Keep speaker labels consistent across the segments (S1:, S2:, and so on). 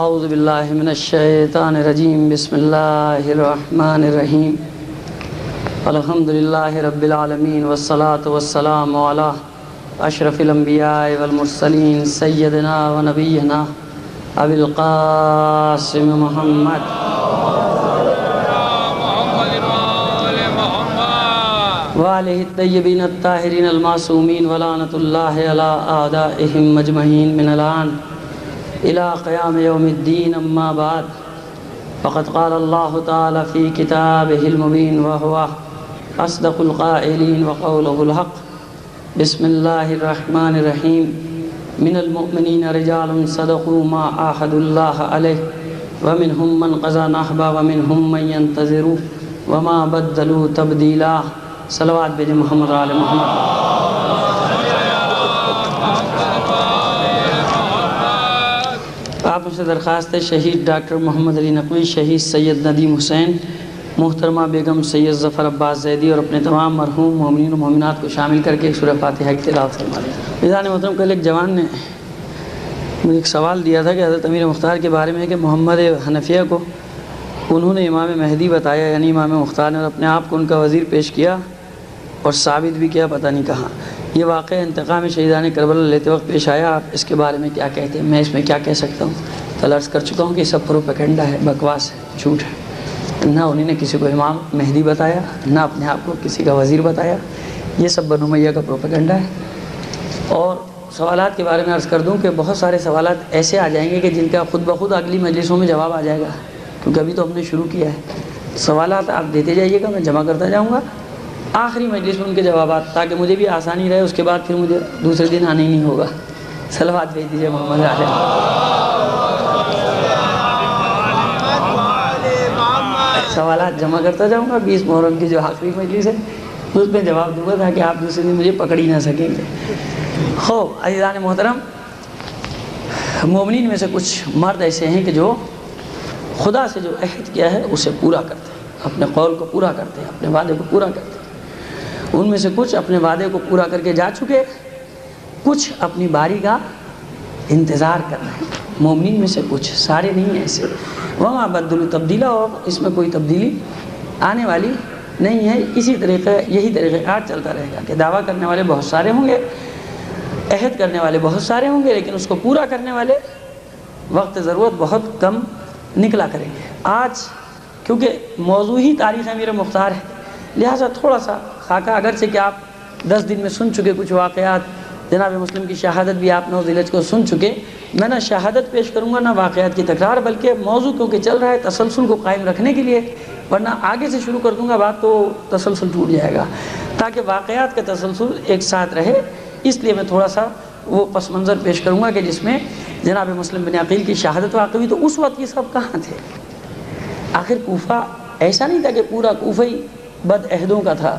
S1: اعوذ باللہ من الشیطان الرجیم بسم اللہ الرحمن الرحیم الحمدللہ رب العالمین والصلاة والسلام علی اشرف الانبیاء والمرسلین سیدنا و نبینا ابی القاسم محمد وآلہ الطیبین الطاہرین المعصومین ولعنۃ اللہ علی اعدائہم مجمعین من الآن الى قیام یوم الدین اما بعد فقد قال اللہ تعالی فی کتابہ المبین وہو اصدق القائلین وقولہ الحق بسم اللہ الرحمن الرحیم من المؤمنین رجال صدقوا ما عاہدوا اللہ علیہ ومنہم من قضى نحبہ ومنہم من ينتظر وما بدلوا تبدیلا صلوات بجے محمد علی محمد۔ آپ سے درخواست ہے شہید ڈاکٹر محمد علی نقوی، شہید سید ندیم حسین، محترمہ بیگم سید ظفر عباس زیدی اور اپنے تمام مرحوم مومنین و مومنات کو شامل کر کے سورہ فاتحہ کی تلاوت فرمائیں۔ میزان محترم، کل ایک جوان نے مجھے ایک سوال دیا تھا کہ حضرت امیر مختار کے بارے میں کہ محمد حنفیہ کو انہوں نے امام مہدی بتایا، یعنی امام مختار نے، اور اپنے آپ کو ان کا وزیر پیش کیا اور ثابت بھی کیا، پتہ نہیں کہاں۔ یہ واقعہ انتقام شہیدان کربلا لیتے وقت پیش آیا، آپ اس کے بارے میں کیا کہتے ہیں؟ میں اس میں کیا کہہ سکتا ہوں؟ عرض کر چکا ہوں کہ یہ سب پروپیگنڈا ہے، بکواس ہے، جھوٹ ہے۔ نہ انہوں نے کسی کو امام مہدی بتایا، نہ اپنے آپ کو کسی کا وزیر بتایا، یہ سب بنو امیہ کا پروپیگنڈا ہے۔ اور سوالات کے بارے میں عرض کر دوں کہ بہت سارے سوالات ایسے آ جائیں گے کہ جن کا خود بخود اگلی مجلسوں میں جواب آ جائے گا، کیونکہ ابھی تو ہم نے شروع کیا ہے۔ سوالات آپ دیتے جائیے گا، میں جمع کرتا جاؤں گا، آخری مجلس میں ان کے جوابات، تاکہ مجھے بھی آسانی رہے، اس کے بعد پھر مجھے دوسرے دن آنا ہی نہیں ہوگا۔ صلوات بھیج دیجیے محمد علیہ۔ سوالات جمع کرتا جاؤں گا، 20 محرم کی جو آخری مجلس ہے اس میں جواب دوں گا، تاکہ آپ دوسرے دن مجھے پکڑ ہی نہ سکیں گے۔ خوب عزیزان محترم، مومنین میں سے کچھ مرد ایسے ہیں کہ جو خدا سے جو عہد کیا ہے اسے پورا کرتے ہیں، اپنے قول کو پورا کرتے ہیں، اپنے وعدے کو پورا کرتے ہیں۔ ان میں سے کچھ اپنے وعدے کو پورا کر کے جا چکے، کچھ اپنی باری کا انتظار کر رہے ہیں۔ مومنین میں سے کچھ، سارے نہیں ہیں ایسے۔ وما بدلوا تبدیلا، اور اس میں کوئی تبدیلی آنے والی نہیں ہے۔ اسی طریقے، یہی طریقہ کار چلتا رہے گا کہ دعویٰ کرنے والے بہت سارے ہوں گے، عہد کرنے والے بہت سارے ہوں گے، لیکن اس کو پورا کرنے والے وقت ضرورت بہت کم نکلا کریں گے۔ آج کیونکہ موضوع ہی تاریخ امیر مختار ہے، لہٰذا تھوڑا سا خاکہ، اگرچہ کہ آپ 10 دن میں سن چکے کچھ واقعات، جناب مسلم کی شہادت بھی آپ 9 ذی الحجہ کو سن چکے، میں نہ شہادت پیش کروں گا نہ واقعات کی تکرار، بلکہ موضوع کیونکہ چل رہا ہے تسلسل کو قائم رکھنے کے لیے، ورنہ آگے سے شروع کر دوں گا بات تو تسلسل ٹوٹ جائے گا، تاکہ واقعات کا تسلسل ایک ساتھ رہے۔ اس لیے میں تھوڑا سا وہ پس منظر پیش کروں گا کہ جس میں جناب مسلم بن عقیل کی شہادت واقع ہوئی، تو اس وقت یہ سب کہاں تھے؟ آخر کوفہ ایسا نہیں تھا کہ پورا کوفہ ہی بد عہدوں کا تھا،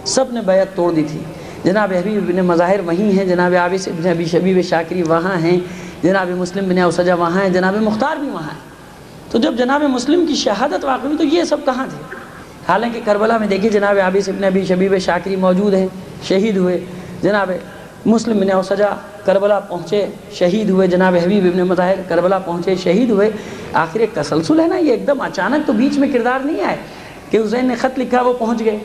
S1: سب نے بیعت توڑ دی تھی۔ جناب حبیب بن مظاہر وہیں ہیں، جناب عابس بن ابی شبیب شاکری وہاں ہیں، جناب مسلم بن اوسجہ وہاں ہیں، جناب مختار بھی وہاں ہیں۔ تو جب جناب مسلم کی شہادت واقع ہوئی تو یہ سب کہاں تھے؟ حالانکہ کربلا میں دیکھیے جناب عابس بن ابی شبیب شاکری موجود ہیں، شہید ہوئے۔ جناب مسلم بن اوسجہ کربلا پہنچے، شہید ہوئے۔ جناب حبیب بن مظاہر کربلا پہنچے، شہید ہوئے۔ آخر ایک تسلسل ہے نا، یہ ایک دم اچانک تو بیچ میں کردار نہیں آئے کہ حسین نے خط لکھا وہ پہنچ گئے۔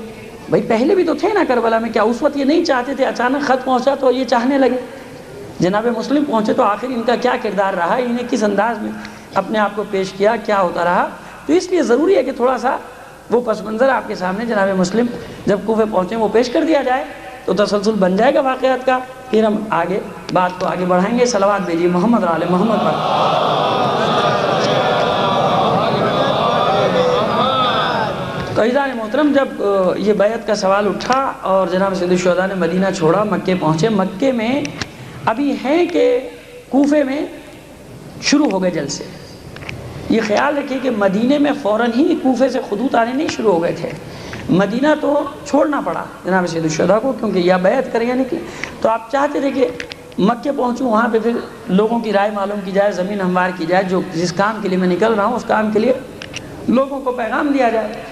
S1: بھائی پہلے بھی تو تھے نا کربلا میں، کیا اس وقت یہ نہیں چاہتے تھے؟ اچانک خط پہنچا تو یہ چاہنے لگے۔ جناب مسلم پہنچے تو آخر ان کا کیا کردار رہا، انہیں کس انداز میں اپنے آپ کو پیش کیا، کیا ہوتا رہا؟ تو اس لیے ضروری ہے کہ تھوڑا سا وہ پس منظر آپ کے سامنے جناب مسلم جب کوفہ پہنچے وہ پیش کر دیا جائے، تو تسلسل بن جائے گا واقعات کا، پھر ہم آگے بات کو آگے بڑھائیں گے۔ صلوات بھیجیے محمد علی محمد پر۔ تو عزیزان محترم، جب یہ بیعت کا سوال اٹھا اور جناب سید الشہداء نے مدینہ چھوڑا، مکے پہنچے، مکے میں ابھی ہیں کہ کوفے میں شروع ہو گئے جلسے۔ یہ خیال رکھیے کہ مدینے میں فوراً ہی کوفے سے خطوط آنے نہیں شروع ہو گئے تھے، مدینہ تو چھوڑنا پڑا جناب سید الشہداء کو، کیونکہ یا بیعت کریں یا نہیں۔ تو آپ چاہتے تھے کہ مکے پہنچوں، وہاں پہ پھر لوگوں کی رائے معلوم کی جائے، زمین ہموار کی جائے، جو جس کام کے لیے میں نکل رہا ہوں اس کام کے لیے لوگوں کو پیغام دیا جائے۔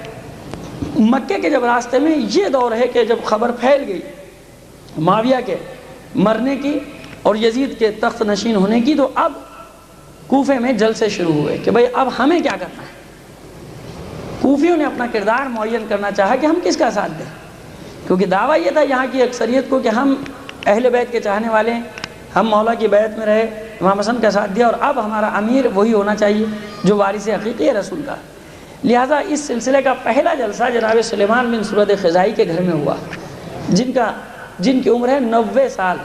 S1: مکے کے جب راستے میں یہ دور ہے کہ جب خبر پھیل گئی معاویہ کے مرنے کی اور یزید کے تخت نشین ہونے کی، تو اب کوفے میں جلسے شروع ہوئے کہ بھئی اب ہمیں کیا کرنا ہے. کوفیوں نے اپنا کردار معین کرنا چاہا کہ ہم کس کا ساتھ دیں، کیونکہ دعویٰ یہ تھا یہاں کی اکثریت کو کہ ہم اہل بیت کے چاہنے والے ہیں، ہم مولا کی بیعت میں رہے، امام حسن کا ساتھ دیا، اور اب ہمارا امیر وہی ہونا چاہیے جو وارث حقیقی ہے رسول کا. لہٰذا اس سلسلے کا پہلا جلسہ جناب سلیمان بن سورد خزائی کے گھر میں ہوا، جن کی عمر ہے 90 سال.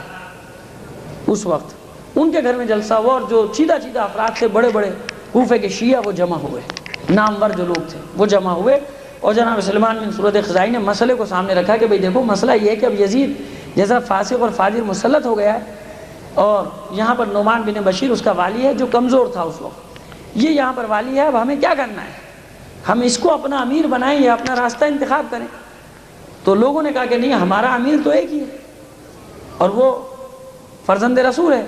S1: اس وقت ان کے گھر میں جلسہ ہوا، اور جو چیدہ افراد تھے، بڑے بڑے کوفے کے شیعہ، وہ جمع ہوئے، نامور جو لوگ تھے وہ جمع ہوئے. اور جناب سلیمان بن سورد خزائی نے مسئلے کو سامنے رکھا کہ بھئی دیکھو مسئلہ یہ ہے کہ اب یزید جیسا فاسق اور فاجر مسلط ہو گیا ہے، اور یہاں پر نعمان بن بشیر اس کا والی ہے جو کمزور تھا اس وقت، یہ یہاں پر والی ہے، اب ہمیں کیا کرنا ہے، ہم اس کو اپنا امیر بنائیں یا اپنا راستہ انتخاب کریں. تو لوگوں نے کہا کہ نہیں، ہمارا امیر تو ایک ہی ہے اور وہ فرزند رسول ہے،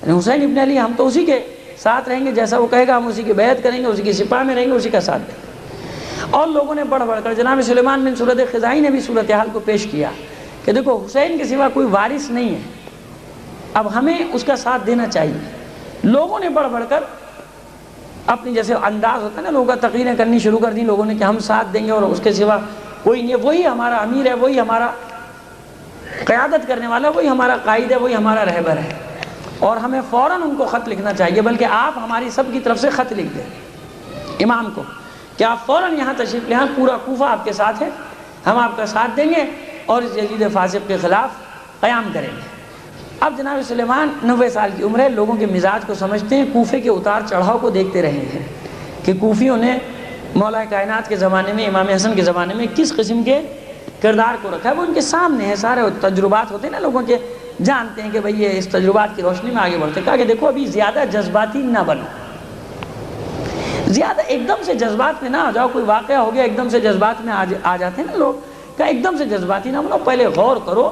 S1: یعنی حسین ابن علی، ہم تو اسی کے ساتھ رہیں گے، جیسا وہ کہے گا ہم اسی کی بیعت کریں گے، اسی کی سپاہ میں رہیں گے، اسی کا ساتھ دیں گے. اور لوگوں نے بڑھ کر جناب سلیمان بن سورد خزائی نے بھی صورتحال کو پیش کیا کہ دیکھو حسین کے سوا کوئی وارث نہیں ہے، اب ہمیں اس کا ساتھ دینا چاہیے. لوگوں نے بڑھ کر اپنی جیسے انداز ہوتا ہے نا، لوگوں کا تقریریں کرنی شروع کر دی لوگوں نے کہ ہم ساتھ دیں گے اور اس کے سوا کوئی نہیں ہے، وہی ہمارا امیر ہے، وہی ہمارا قیادت کرنے والا، وہی ہمارا قائد ہے، وہی ہمارا رہبر ہے، اور ہمیں فوراً ان کو خط لکھنا چاہیے، بلکہ آپ ہماری سب کی طرف سے خط لکھ دیں امام کو کہ آپ فوراً یہاں تشریف لیں، پورا کوفہ آپ کے ساتھ ہے، ہم آپ کا ساتھ دیں گے اور اس یزید فاسق کے خلاف قیام کریں گے. اب جناب سلیمان 90 سال کی عمر ہے، لوگوں کے مزاج کو سمجھتے ہیں، کوفے کے اتار چڑھاؤ کو دیکھتے رہے ہیں کہ کوفیوں نے مولا کائنات کے زمانے میں، امام حسن کے زمانے میں کس قسم کے کردار کو رکھا ہے. وہ ان کے سامنے ہے، سارے تجربات ہوتے ہیں نا لوگوں کے، جانتے ہیں کہ بھئی یہ اس تجربات کی روشنی میں آگے بڑھتے. کہا کہ دیکھو ابھی زیادہ جذباتی نہ بنو، زیادہ ایک دم سے جذبات میں نہ آ جاؤ. کوئی واقعہ ہو گیا ایک دم سے جذبات میں آ جاتے ہیں نا لوگ، کہا ایک دم سے جذباتی نہ بنو، پہلے غور کرو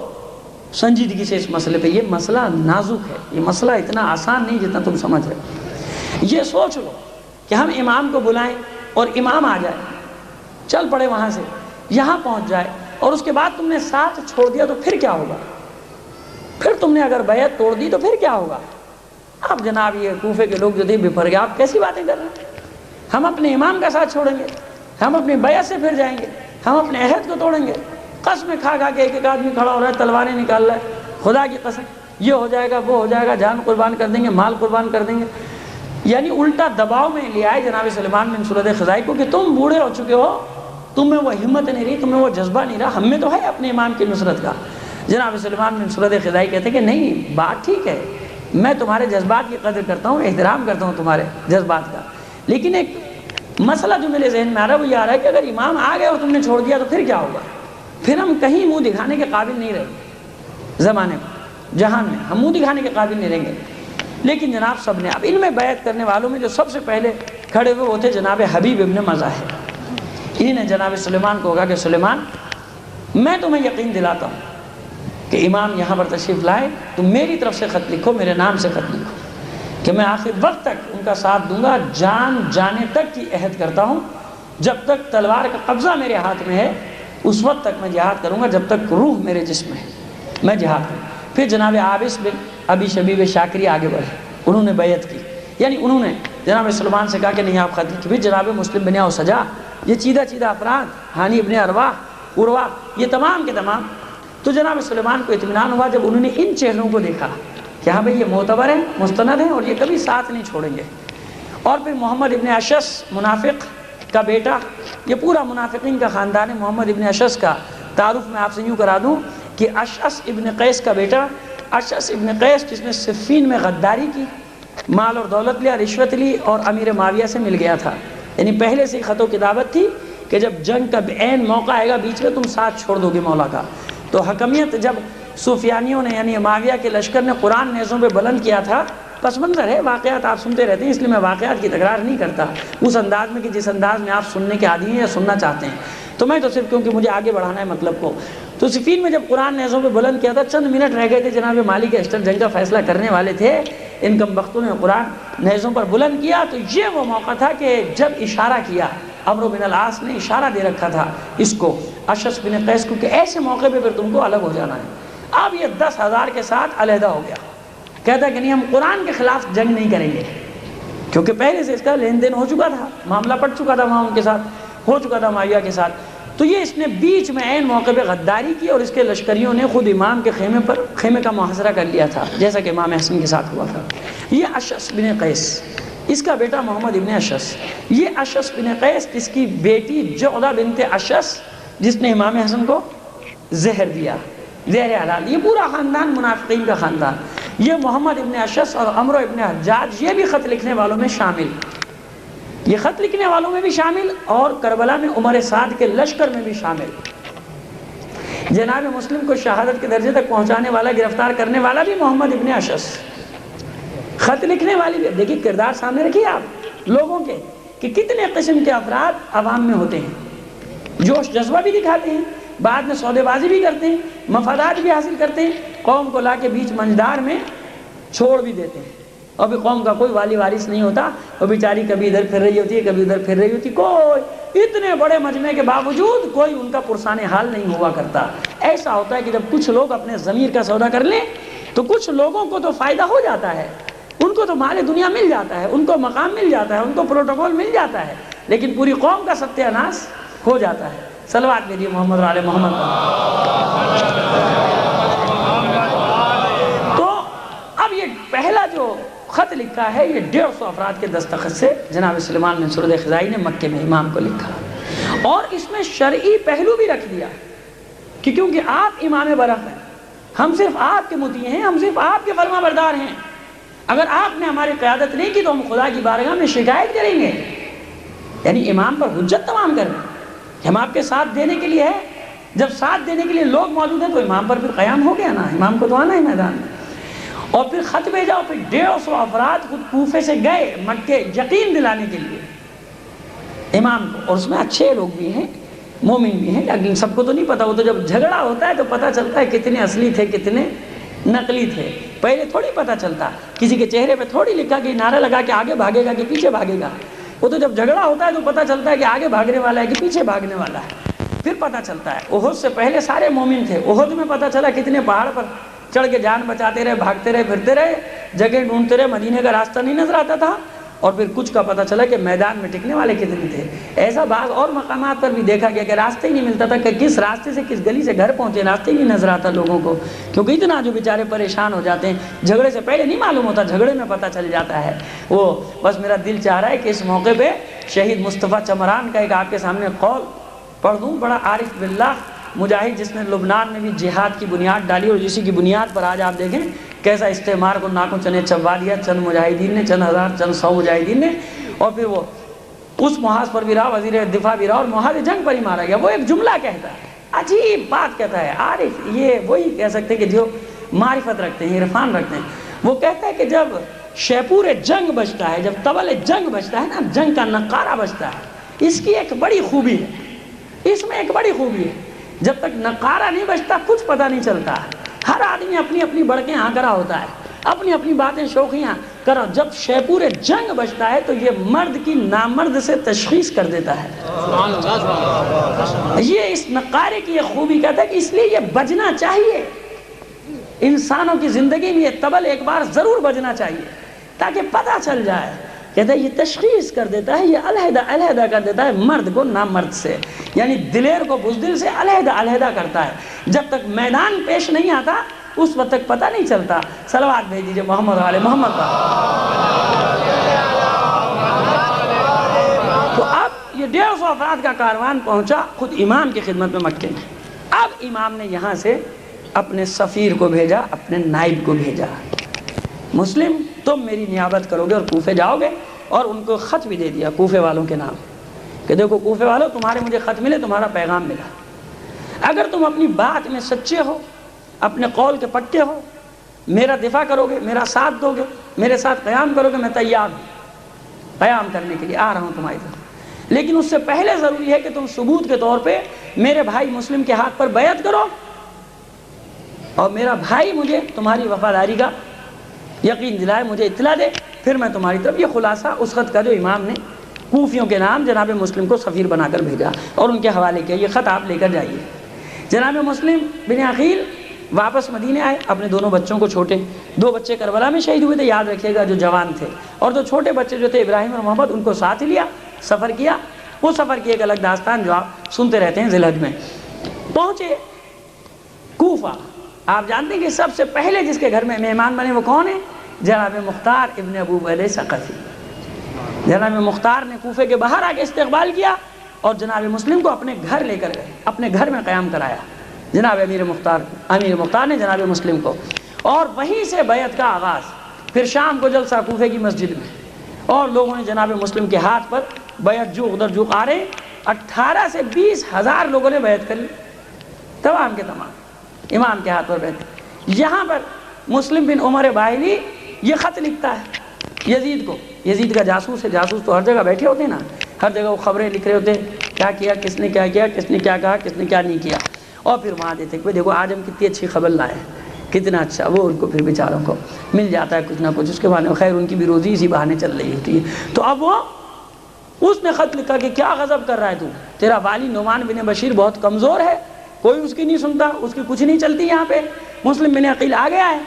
S1: سنجیدگی سے اس مسئلے پہ. یہ مسئلہ نازک ہے، یہ مسئلہ اتنا آسان نہیں جتنا تم سمجھ رہے. یہ سوچ لو کہ ہم امام کو بلائیں اور امام آ جائے، چل پڑے وہاں سے یہاں پہنچ جائے، اور اس کے بعد تم نے ساتھ چھوڑ دیا تو پھر کیا ہوگا؟ پھر تم نے اگر بیعت توڑ دی تو پھر کیا ہوگا؟ اب جناب یہ کوفے کے لوگ جو تھے بفر گئے، آپ کیسی باتیں کر رہے ہیں؟ ہم اپنے امام کا ساتھ چھوڑیں گے، ہم اپنی بیعت سے پھر جائیں گے، ہم اپنے عہد کو توڑیں گے؟ قسمیں کھا کے ایک آدمی کھڑا ہو رہا ہے، تلواریں نکال رہا ہے، خدا کی قسم یہ ہو جائے گا، وہ ہو جائے گا، جان قربان کر دیں گے، مال قربان کر دیں گے. یعنی الٹا دباؤ میں لے آئے جناب سلیمان بن سورد خزائی کو کہ تم بوڑھے ہو چکے ہو، تم میں وہ ہمت نہیں رہی، تم میں وہ جذبہ نہیں رہا، ہم میں تو ہے اپنے امام کی نصرت کا. جناب سلیمان بن سورد خزائی کہتے ہیں کہ نہیں، بات ٹھیک ہے، میں تمہارے جذبات کی قدر کرتا ہوں، احترام کرتا ہوں تمہارے جذبات کا، لیکن ایک مسئلہ جو میرے ذہن میں آ رہا ہے وہ یہ آ رہا ہے کہ اگر امام آ گئے اور تم نے چھوڑ دیا تو پھر کیا ہوگا؟ پھر ہم کہیں منہ دکھانے کے قابل نہیں رہیں گے، زمانے کو جہان میں ہم منہ دکھانے کے قابل نہیں رہیں گے. لیکن جناب سب نے، اب ان میں بیعت کرنے والوں میں جو سب سے پہلے کھڑے ہوئے وہ تھے جناب حبیب ابن مظاہر. انہوں نے جناب سلیمان کو کہا کہ سلیمان میں تمہیں یقین دلاتا ہوں کہ امام یہاں پر تشریف لائے، تم میری طرف سے خط لکھو، میرے نام سے خط لکھو کہ میں آخر وقت تک ان کا ساتھ دوں گا، جان جانے تک کی عہد کرتا ہوں، جب تک تلوار کا قبضہ میرے ہاتھ میں ہے اس وقت تک میں جہاد کروں گا، جب تک روح میرے جسم ہے میں جہاد کروں. پھر جناب عابس بن ابی شبیب شاکری آگے بڑھے، انہوں نے بیعت کی، یعنی انہوں نے جناب سلمان سے کہا کہ نہیں آپ خط لکھیں. پھر جناب مسلم بن سجا، یہ چیدہ افراد، ہانی ابن عروہ، یہ تمام کے تمام. تو جناب سلیمان کو اطمینان ہوا جب انہوں نے ان چہروں کو دیکھا کہ ہاں بھئی یہ معتبر ہیں، مستند ہیں، اور یہ کبھی ساتھ نہیں چھوڑیں گے. اور پھر محمد ابن اشعث منافق کا بیٹا، یہ پورا منافقین کا خاندان ہے. محمد ابن اشعث کا تعارف میں آپ سے یوں کرا دوں کہ اشعث ابن قیس کا بیٹا، اشعث ابن قیس جس نے صفین میں غداری کی، مال اور دولت لیا، رشوت لی اور امیر معاویہ سے مل گیا تھا. یعنی پہلے سے خط و کتابت تھی کہ جب جنگ کا عین موقع آئے گا بیچ میں تم ساتھ چھوڑ دو گے مولا کا. تو حکمیت جب سفیانیوں نے یعنی معاویہ کے لشکر نے قرآن نیزوں پہ بلند کیا تھا، پس منظر ہے، واقعات آپ سنتے رہتے ہیں، اس لیے میں واقعات کی تکرار نہیں کرتا اس انداز میں کہ جس انداز میں آپ سننے کے عادی ہیں یا سننا چاہتے ہیں. تو میں تو صرف کیونکہ مجھے آگے بڑھانا ہے مطلب کو. تو صفین میں جب قرآن نیزوں پہ بلند کیا تھا، چند منٹ رہ گئے تھے، جناب مالک اشتر جنگ کا فیصلہ کرنے والے تھے، ان کم بختوں نے قرآن نیزوں پر بلند کیا. تو یہ وہ موقع تھا کہ جب اشارہ کیا، عمرو بن العاص نے اشارہ دے رکھا تھا اس کو، اشعث بن قیس کو، کہ ایسے موقع پہ پھر تم کو الگ ہو جانا ہے. اب یہ 10,000 کے ساتھ علیحدہ ہو گیا، کہتا ہے کہ نہیں ہم قرآن کے خلاف جنگ نہیں کریں گے، کیونکہ پہلے سے اس کا لین دین ہو چکا تھا، معاملہ پڑ چکا تھا وہاں ان کے ساتھ، ہو چکا تھا معاویہ کے ساتھ. تو یہ اس نے بیچ میں عین موقع پہ غداری کی اور اس کے لشکریوں نے خود امام کے خیمے کا محاصرہ کر لیا تھا، جیسا کہ امام حسن کے ساتھ ہوا تھا. یہ اشعث بن قیس، اس کا بیٹا محمد ابن اشعث. یہ اشعث بن قیس اس کی بیٹی جعدہ بنت اشعث جس نے امام حسن کو زہر دیا، زہر حلال. یہ پورا خاندان منافقین کا خاندان. یہ محمد ابن اشعث اور عمرو ابن حجاج یہ بھی خط لکھنے والوں میں شامل، یہ خط لکھنے والوں میں بھی شامل اور کربلا میں عمر سعد کے لشکر میں بھی شامل. جناب مسلم کو شہادت کے درجے تک پہنچانے والا، گرفتار کرنے والا بھی محمد ابن اشعث، خط لکھنے والی بھی. دیکھیے کردار سامنے رکھیے آپ لوگوں کے کہ کتنے قسم کے افراد عوام میں ہوتے ہیں، جوش جذبہ بھی دکھاتے ہیں، بعد میں سودے بازی بھی کرتے ہیں، مفادات بھی حاصل کرتے ہیں، قوم کو لا کے بیچ منجدار میں چھوڑ بھی دیتے ہیں. اور بھی قوم کا کوئی والی وارث نہیں ہوتا، وہ بیچاری کبھی ادھر پھر رہی ہوتی ہے، کبھی ادھر پھر رہی ہوتی ہے. کوئی اتنے بڑے مجمع کے باوجود کوئی ان کا پرسان حال نہیں ہوا کرتا. ایسا ہوتا ہے کہ جب کچھ لوگ اپنے ضمیر کا سودا کر لیں تو کچھ لوگوں کو تو فائدہ ہو جاتا ہے، ان کو تو مال دنیا مل جاتا ہے، ان کو مقام مل جاتا ہے، ان کو پروٹوکول مل جاتا ہے، لیکن پوری قوم کا ستیہ ناش ہو جاتا ہے. صلوات بھیجیے محمد و آل محمد. تو اب یہ پہلا جو خط لکھا ہے یہ 150 افراد کے دستخط سے جناب سلیمان بن سرد خزائی نے مکے میں امام کو لکھا، اور اس میں شرعی پہلو بھی رکھ دیا کہ کیونکہ آپ امام برحق ہیں، ہم صرف آپ کے مطیع ہیں، ہم صرف آپ کے فرما بردار ہیں. اگر آپ نے ہماری قیادت نہیں کی تو ہم خدا کی بارگاہ میں شکایت کریں گے. یعنی امام پر حجت تمام کر رہے ہیں، ہم آپ کے ساتھ دینے کے لیے ہے. جب ساتھ دینے کے لیے لوگ موجود ہیں تو امام پر پھر قیام ہو گیا نا، امام کو تو آنا ہے میدان میں. اور پھر خط بھیجا، اور پھر 150 افراد خود کوفے سے گئے مکے یقین دلانے کے لیے امام کو. اور اس میں اچھے لوگ بھی ہیں، مومن بھی ہیں، لیکن سب کو تو نہیں پتا. وہ تو جب جھگڑا ہوتا ہے تو پتہ چلتا ہے کتنے اصلی تھے کتنے نقلی تھے. پہلے تھوڑی پتہ چلتا، کسی کے چہرے پہ تھوڑی لکھا کہ نعرہ لگا کہ آگے بھاگے گا کہ پیچھے بھاگے گا. وہ تو جب جھگڑا ہوتا ہے تو پتہ چلتا ہے کہ آگے بھاگنے والا ہے کہ پیچھے بھاگنے والا ہے، پھر پتہ چلتا ہے. احد سے پہلے سارے مومن تھے، احد میں پتہ چلا کتنے پہاڑ پر چڑھ کے جان بچاتے رہے، بھاگتے رہے، پھرتے رہے، جگہ ڈھونڈتے رہے، مدینے کا راستہ نہیں نظر آتا تھا. اور پھر کچھ کا پتہ چلا کہ میدان میں ٹکنے والے کتنے تھے. ایسا بعض اور مقامات پر بھی دیکھا گیا کہ راستہ ہی نہیں ملتا تھا کہ کس راستے سے کس گلی سے گھر پہنچے، راستے ہی نہیں نظر آتا لوگوں کو، کیونکہ اتنا جو بیچارے پریشان ہو جاتے ہیں. جھگڑے سے پہلے نہیں معلوم ہوتا، جھگڑے میں پتہ چل جاتا ہے. وہ بس میرا دل چاہ رہا ہے کہ اس موقع پہ شہید مصطفیٰ چمران کا ایک آپ کے سامنے قول پڑھ دوں. بڑا عارف باللہ مجاہد جس نے لبنان میں بھی جہاد کی بنیاد ڈالی، اور اسی کی بنیاد پر آج آپ دیکھیں کیسا استعمار کو ناکوں چنے چبا دیا چند مجاہدین نے، چند ہزار چند سو مجاہدین نے. اور پھر وہ اس محاذ پر بھی رہا، وزیر دفاع بھی رہا، اور محاذ جنگ پر ہی مارا گیا. وہ ایک جملہ کہتا ہے، عجیب بات کہتا ہے عارف. یہ وہی کہہ سکتے کہ جو معرفت رکھتے ہیں، عرفان رکھتے ہیں. وہ کہتا ہے کہ جب شیپور جنگ بجتا ہے، جب طبل جنگ بجتا ہے نا، جنگ کا نقارہ بجتا ہے، اس کی ایک بڑی خوبی ہے، اس میں ایک بڑی خوبی ہے. جب تک نقارہ نہیں بجتا کچھ پتہ نہیں چلتا. ہر آدمی اپنی اپنی بڑکیں ہاں کرا ہوتا ہے، اپنی اپنی باتیں شوخیاں کرو. جب شیپور جنگ بجتا ہے تو یہ مرد کی نامرد سے تشخیص کر دیتا ہے. یہ اس نقارے کی یہ خوبی کہتا ہے کہ اس لیے یہ بجنا چاہیے. انسانوں کی زندگی میں یہ طبل ایک بار ضرور بجنا چاہیے تاکہ پتہ چل جائے. کہتا ہے یہ تشخیص کر دیتا ہے، یہ علیحدہ علیحدہ کر دیتا ہے مرد کو نامرد سے، یعنی دلیر کو بزدل سے علیحدہ علیحدہ کرتا ہے. جب تک میدان پیش نہیں آتا اس وقت تک پتہ نہیں چلتا. صلوات بھیج دیجیے محمد و آل محمد کا. تو اب یہ 150 افراد کا کاروان پہنچا خود امام کی خدمت میں مکے میں. اب امام نے یہاں سے اپنے سفیر کو بھیجا، اپنے نائب کو بھیجا. مسلم تم میری نیابت کرو گے اور کوفے جاؤ گے. اور ان کو خط بھی دے دیا کوفے والوں کے نام کہ دیکھو کوفے والوں تمہارے مجھے خط ملے، تمہارا پیغام ملا. اگر تم اپنی بات میں سچے ہو، اپنے قول کے پکے ہو، میرا دفاع کرو گے، میرا ساتھ دو گے، میرے ساتھ قیام کرو گے، میں تیار ہوں قیام کرنے کے لیے، آ رہا ہوں تمہاری طرف. لیکن اس سے پہلے ضروری ہے کہ تم ثبوت کے طور پہ میرے بھائی مسلم کے ہاتھ پر بیعت کرو اور میرا بھائی مجھے تمہاری وفاداری کا یقین دلائے، مجھے اطلاع دے، پھر میں تمہاری طرف. یہ خلاصہ اس خط کا جو امام نے کوفیوں کے نام جناب مسلم کو سفیر بنا کر بھیجا اور ان کے حوالے کیا. یہ خط آپ لے کر جائیے. جناب مسلم بن عقیل واپس مدینے آئے، اپنے دونوں بچوں کو، چھوٹے 2 بچے کربلا میں شہید ہوئے تھے، یاد رکھیے گا، جو جوان تھے، اور جو چھوٹے بچے جو تھے ابراہیم اور محمد، ان کو ساتھ لیا، سفر کیا۔ وہ سفر کی ایک الگ داستان جو آپ سنتے رہتے ہیں ذی الحج میں۔ پہنچے کوفہ، آپ جانتے ہیں کہ سب سے پہلے جس کے گھر میں مہمان بنے وہ کون ہیں؟ جناب مختار ابن ابو عبیدہ ثقفی۔ جناب مختار نے کوفے کے باہر آ کے استقبال کیا اور جناب مسلم کو اپنے گھر لے کر گئے، اپنے گھر میں قیام کرایا جناب امیر مختار نے جناب مسلم کو، اور وہیں سے بیعت کا آغاز۔ پھر شام کو جلسہ کوفے کی مسجد میں، اور لوگوں نے جناب مسلم کے ہاتھ پر بیعت، جو ادھر جو آ رہے 18 سے 20 ہزار لوگوں نے بیعت کر لی، تمام کے تمام امام کے ہاتھ پر بیعت۔ یہاں پر مسلم بن عمر باہلی یہ خط لکھتا ہے یزید کو، یزید کا جاسوس ہے، جاسوس تو ہر جگہ بیٹھے ہوتے ہیں نا، ہر جگہ وہ خبریں لکھ رہے ہوتے ہیں، کیا کیا، کس نے کیا کیا، کس نے کیا کہا، کس نے کیا نہیں کیا، اور پھر وہاں دیتے کہ دیکھو آج ہم کتنی اچھی خبر لائے، کتنا اچھا۔ وہ ان کو پھر بیچاروں کو مل جاتا ہے کچھ نہ کچھ، اس کے بعد خیر ان کی بھی روزی اسی بہانے چل رہی ہوتی ہے۔ تو اب وہ اس نے خط لکھا کہ کیا غضب کر رہا ہے تو، تیرا والی نعمان بن بشیر بہت کمزور ہے، کوئی اس کی نہیں سنتا، اس کی کچھ نہیں چلتی، یہاں پہ مسلم بن عقیل آ گیا ہے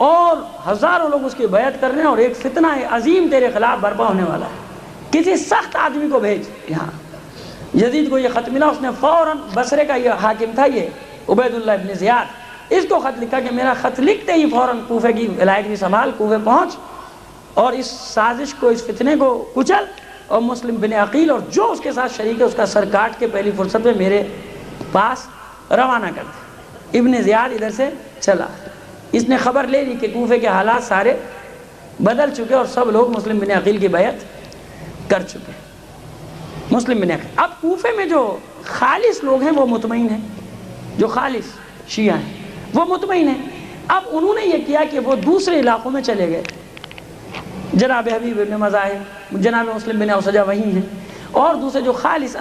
S1: اور ہزاروں لوگ اس کی بیعت کر رہے ہیں، اور ایک فتنہ عظیم تیرے خلاف برپا ہونے والا ہے، کسی سخت آدمی کو بھیج یہاں۔ یزید کو یہ خط ملا، اس نے فوراً، بصرے کا یہ حاکم تھا یہ عبید اللہ ابن زیاد، اس کو خط لکھا کہ میرا خط لکھتے ہی فوراً کوفے کی ولایت سنبھال، کوفے پہنچ اور اس سازش کو، اس فتنے کو کچل، اور مسلم بن عقیل اور جو اس کے ساتھ شریک ہے اس کا سر کاٹ کے پہلی فرصت میں میرے پاس روانہ کر دے۔ ابن زیاد ادھر سے چلا، اس نے خبر لے لی کہ کوفے کے حالات سارے بدل چکے اور سب لوگ مسلم بن عقیل کی بیعت کر چکے۔ مسلم بن عقیل، اب کوفے میں جو خالص لوگ ہیں وہ مطمئن ہیں، جو خالص شیعہ ہیں وہ مطمئن ہیں۔ اب انہوں نے یہ کیا کہ وہ دوسرے علاقوں میں چلے گئے، جناب حبیب ابن مزاحم، جناب مسلم بن اوسجہ وہیں ہیں، اور دوسرے جو خالص